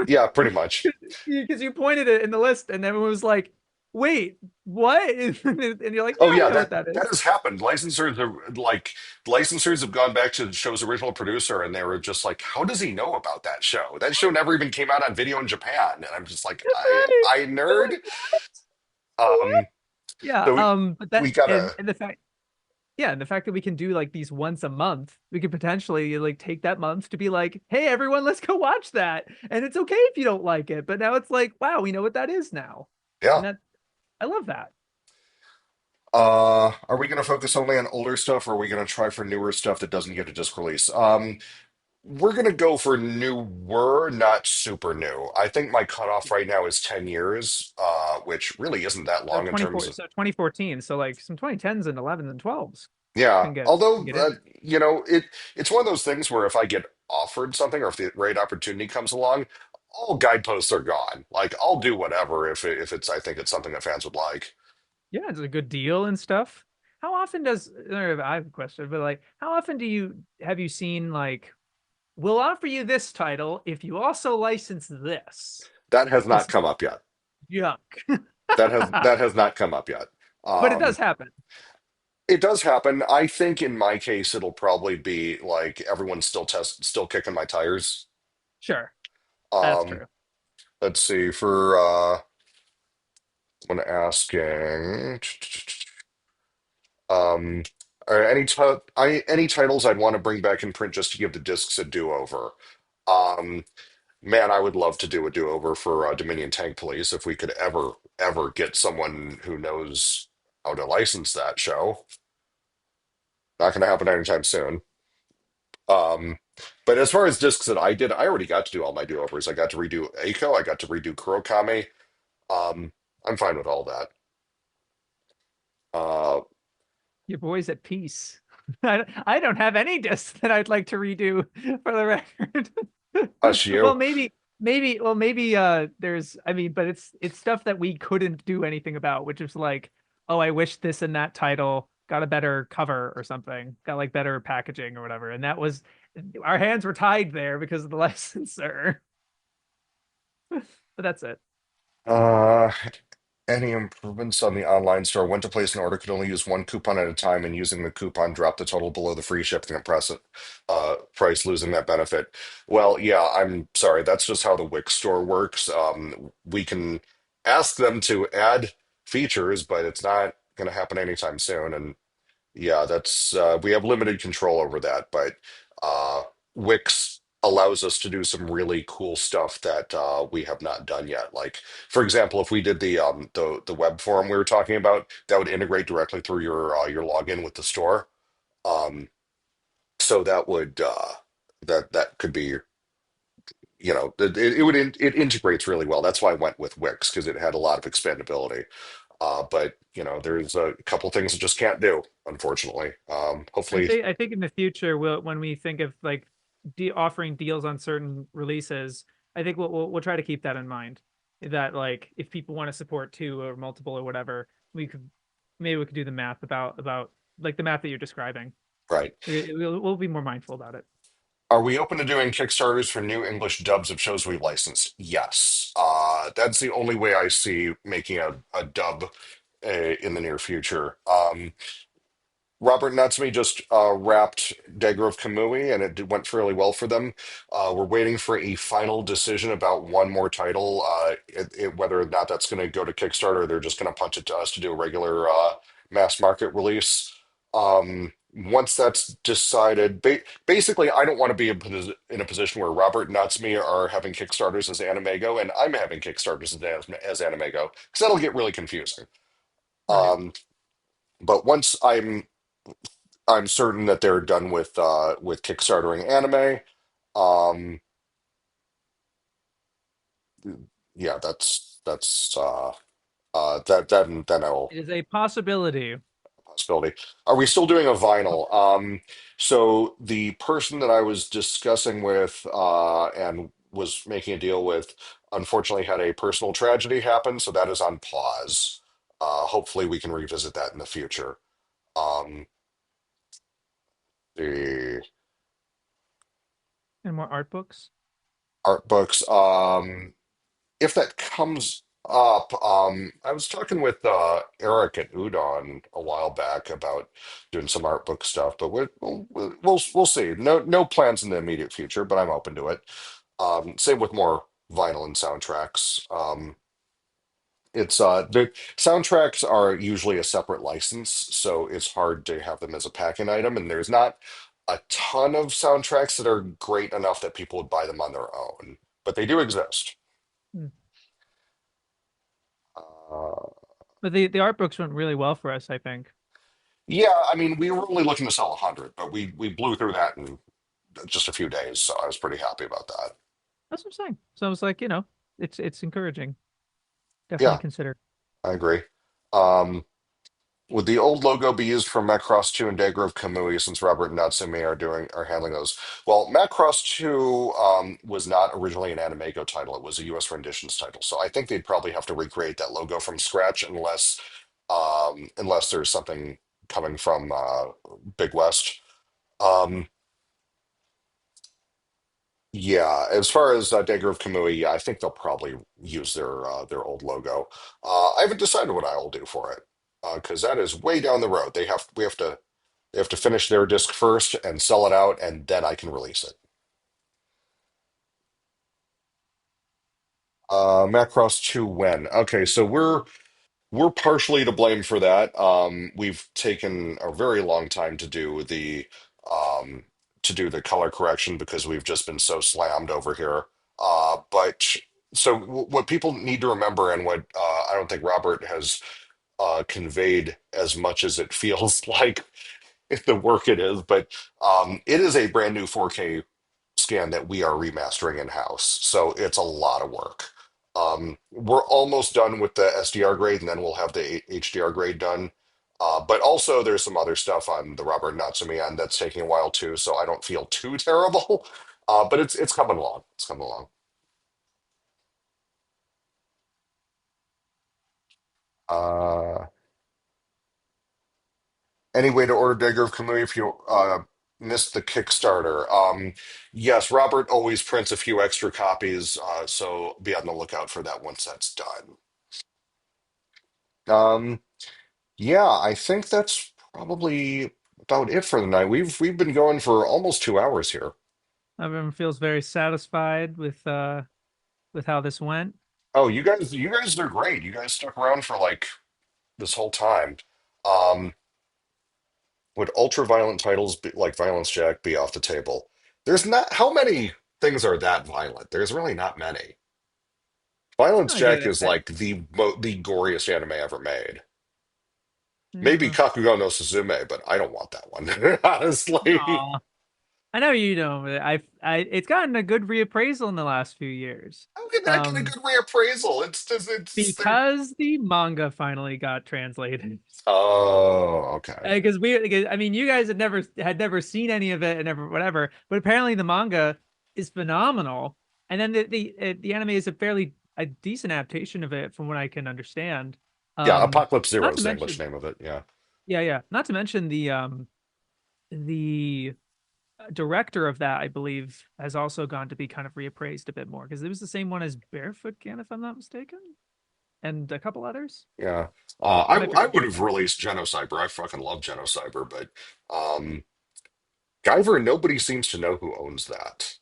Yeah, pretty much. Because you pointed it in the list, and everyone was like, "Wait, what?" And you're like, Oh "Yeah, I yeah, know what that that is." has happened. Licensors have gone back to the show's original producer and they were just like, "How does he know about that show? That show never even came out on video in Japan." And I'm just like, That's right. I They're nerd." like, "What?" Um, Yeah. so But we that, gotta, and the fact, yeah, and the fact that we can do like these once a month, we could potentially like take that month to be like, "Hey, everyone, let's go watch that," and it's okay if you don't like it. But now it's like, wow, we know what that is now, yeah. and that I love that. Are we gonna focus only on older stuff, or are we gonna try for newer stuff that doesn't get a disc release? We're gonna go for newer, not super new. I think my cutoff right now is 10 years, which really isn't that So long in terms 24, of, so 2014, so like some 2010s and 11s and 12s yeah. can get can Although, get in there. it's one of those things where if I get offered something or if the right opportunity comes along, all guideposts are gone. Like I'll do whatever if it's I think it's something that fans would like. Yeah, it's a good deal and stuff. How often does I have a question, but like, how often do you have you seen like, we'll offer you this title if you also license this? That has not It's come up yet. yuck. That has not come up yet. But it Um, does happen. it does happen. I think in my case it'll probably be like everyone's still kicking my tires. Sure, that's Um, true. let's see for when asking um are any titles I'd want to bring back in print just to give the discs a do-over. Um, Man, I would love to do a do-over for Dominion Tank Police if we could ever get someone who knows how to license that show. Not going to happen anytime soon. Um, but as far as discs that I did, I already got to do all my do-overs. I got to redo Eiko, I got to redo Kurokame. Um, I'm fine with all that. Uh, Your boy's at peace. I don't have any discs that I'd like to redo for the record. Hush Well, you. maybe there's, I mean, but it's stuff that we couldn't do anything about, which is like, oh, I wish this and that title got a better cover or something, got like better packaging or whatever. And that was, our hands were tied there because of the licensor. But that's it. Uh, any improvements on the online store? Went to place an order, could only use one coupon at a time, and using the coupon dropped the total below the free shipping and price, losing that benefit. Well, yeah, I'm sorry. That's just how the Wix store works. We can ask them to add features, but it's not going to happen anytime soon. And yeah, that's we have limited control over that, but Wix allows us to do some really cool stuff that we have not done yet. Like, for example, if we did the web forum we were talking about, that would integrate directly through your login with the store. Um, So that would that could be, it would it integrates really well. That's why I went with Wix, because it had a lot of expandability. But there's a couple things it just can't do, unfortunately. Hopefully, I think in the future, when we think of like offering deals on certain releases, I think we'll try to keep that in mind. That like if people want to support two or multiple or whatever, we could do the math about like the math that you're describing. right. We'll be more mindful about it. Are we open to doing Kickstarters for new English dubs of shows we've licensed? Yes. That's the only way I see making a dub in the near future. Robert Nutsme just wrapped Dagger of Kamui, and went fairly well for them. We're waiting for a final decision about one more title, whether or not that's going to go to Kickstarter, or they're just going to punch it to us to do a regular mass market release. Once that's decided, basically, I don't want to be in a position where Robert Nutsme are having Kickstarters as AnimEigo, and I'm having Kickstarters as AnimEigo, because that'll get really confusing. Right. Um, but once I'm certain that they're done with kickstartering anime. Um, yeah, then I'll It is a possibility. possibility. Are we still doing a vinyl? So the person that I was discussing with and was making a deal with, unfortunately had a personal tragedy happen, so that is on pause. Hopefully, we can revisit that in the future. Um, the And more art books. art books. If that comes up, I was talking with Eric at Udon a while back about doing some art book stuff, but we'll see. No plans in the immediate future, but I'm open to it. Same with more vinyl and soundtracks. It's the soundtracks are usually a separate license, so it's hard to have them as a packing item, and there's not a ton of soundtracks that are great enough that people would buy them on their own, but they do exist. Hmm. Uh, But the art books went really well for us, I think. Yeah, I mean, we were only looking to sell 100, but we blew through that in just a few days, so I was pretty happy about that. That's what I'm saying. So I was like, it's encouraging. Definitely Yeah, consider. I agree. Um, would the old logo be used for Macross 2 and Dagger of Kamui, since Robert and Natsume are handling those? Well, Macross 2 was not originally an AnimEigo title; it was a U.S. renditions title. So I think they'd probably have to recreate that logo from scratch, unless there's something coming from Big West. Um, Yeah, as far as Dagger of Kamui, yeah, I think they'll probably use their old logo. I haven't decided what I'll do for it, because that is way down the road. They have to finish their disc first and sell it out, and then I can release it. Macross 2 when? Okay, so we're partially to blame for that. We've taken a very long time um, to do the color correction because we've just been so slammed over here. But so what people need to remember, and what I don't think Robert has conveyed as much as it feels like the work it is, but it is a brand new 4K scan that we are remastering in-house. So it's a lot of work. We're almost done with the SDR grade, and then we'll have the HDR grade done. But also, there's some other stuff on the Robert Natsume end that's taking a while too, so I don't feel too terrible. But it's coming along. It's coming along. Uh, any way to order Dagger of Kamui if you missed the Kickstarter? Yes, Robert always prints a few extra copies, so be on the lookout for that once that's done. Um, yeah, I think that's probably about it for the night. We've been going for almost 2 hours here. Everyone feels very satisfied with how this went. Oh, you guys are great. You guys stuck around for like this whole time. Um, would ultra violent titles like Violence Jack be off the table? There's not, how many things are that violent? There's really not many. Violence I get Jack it. is like the goriest anime ever made. Maybe Yeah. Kakugo no Suzume, but I don't want that one, honestly. Aw. I know you know, but it's gotten a good reappraisal in the last few years. How can that get a Um, good reappraisal? It's just it's there. because the manga finally got translated. Oh, okay. Because I mean, you guys had never seen any of it and never whatever, but apparently the manga is phenomenal, and then the anime is a decent adaptation of it from what I can understand. Yeah, Apocalypse Zero Not is to the English mention, name of it. Yeah. yeah, yeah, not to mention the director of that, I believe, has also gone to be kind of reappraised a bit more because it was the same one as Barefoot Can, if I'm not mistaken, and a couple others. Yeah. I might be I wrong. would have released Genocyber. I fucking love Genocyber, but Guyver, nobody seems to know who owns that.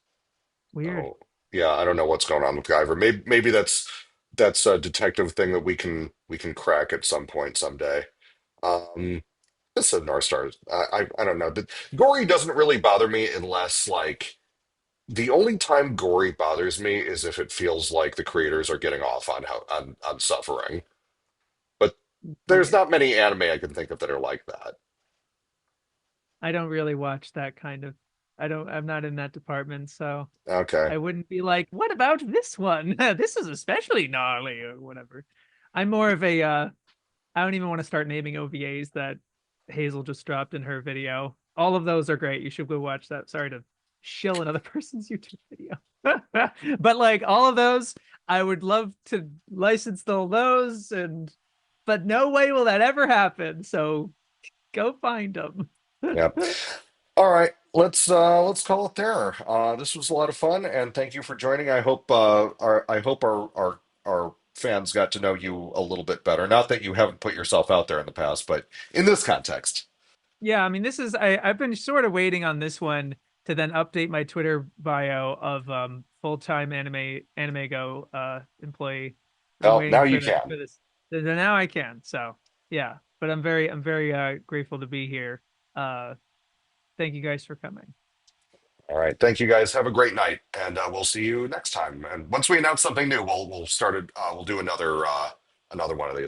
Weird. Oh, yeah, I don't know what's going on with Guyver. Maybe that's a detective thing that we can crack at some point someday. Um, this is North Star. I don't know. Gory doesn't really bother me unless like the only time gory bothers me is if it feels like the creators are getting off on how on suffering. But there's Yeah. not many anime I can think of that are like that. I don't really watch that kind of I'm not in that department, so Okay. I wouldn't be like, what about this one? This is especially gnarly or whatever. I'm more of a I don't even want to start naming OVAs that Hazel just dropped in her video. All of those are great. You should go watch that. Sorry to shill another person's YouTube video. But like all of those, I would love to license all those and but no way will that ever happen. So go find them. Yeah. All right. Let's call it there. This was a lot of fun, and thank you for joining. I hope our fans got to know you a little bit better. Not that you haven't put yourself out there in the past, but in this context. Yeah, I mean, I've been sort of waiting on this one to then update my Twitter bio of full-time AnimEigo employee. I've been Well, now waiting you for can. this. So now I can. So yeah, but I'm very grateful to be here. Uh, thank you guys for coming. All right. Thank you guys. Have a great night, and we'll see you next time. And once we announce something new, we'll do another one of these.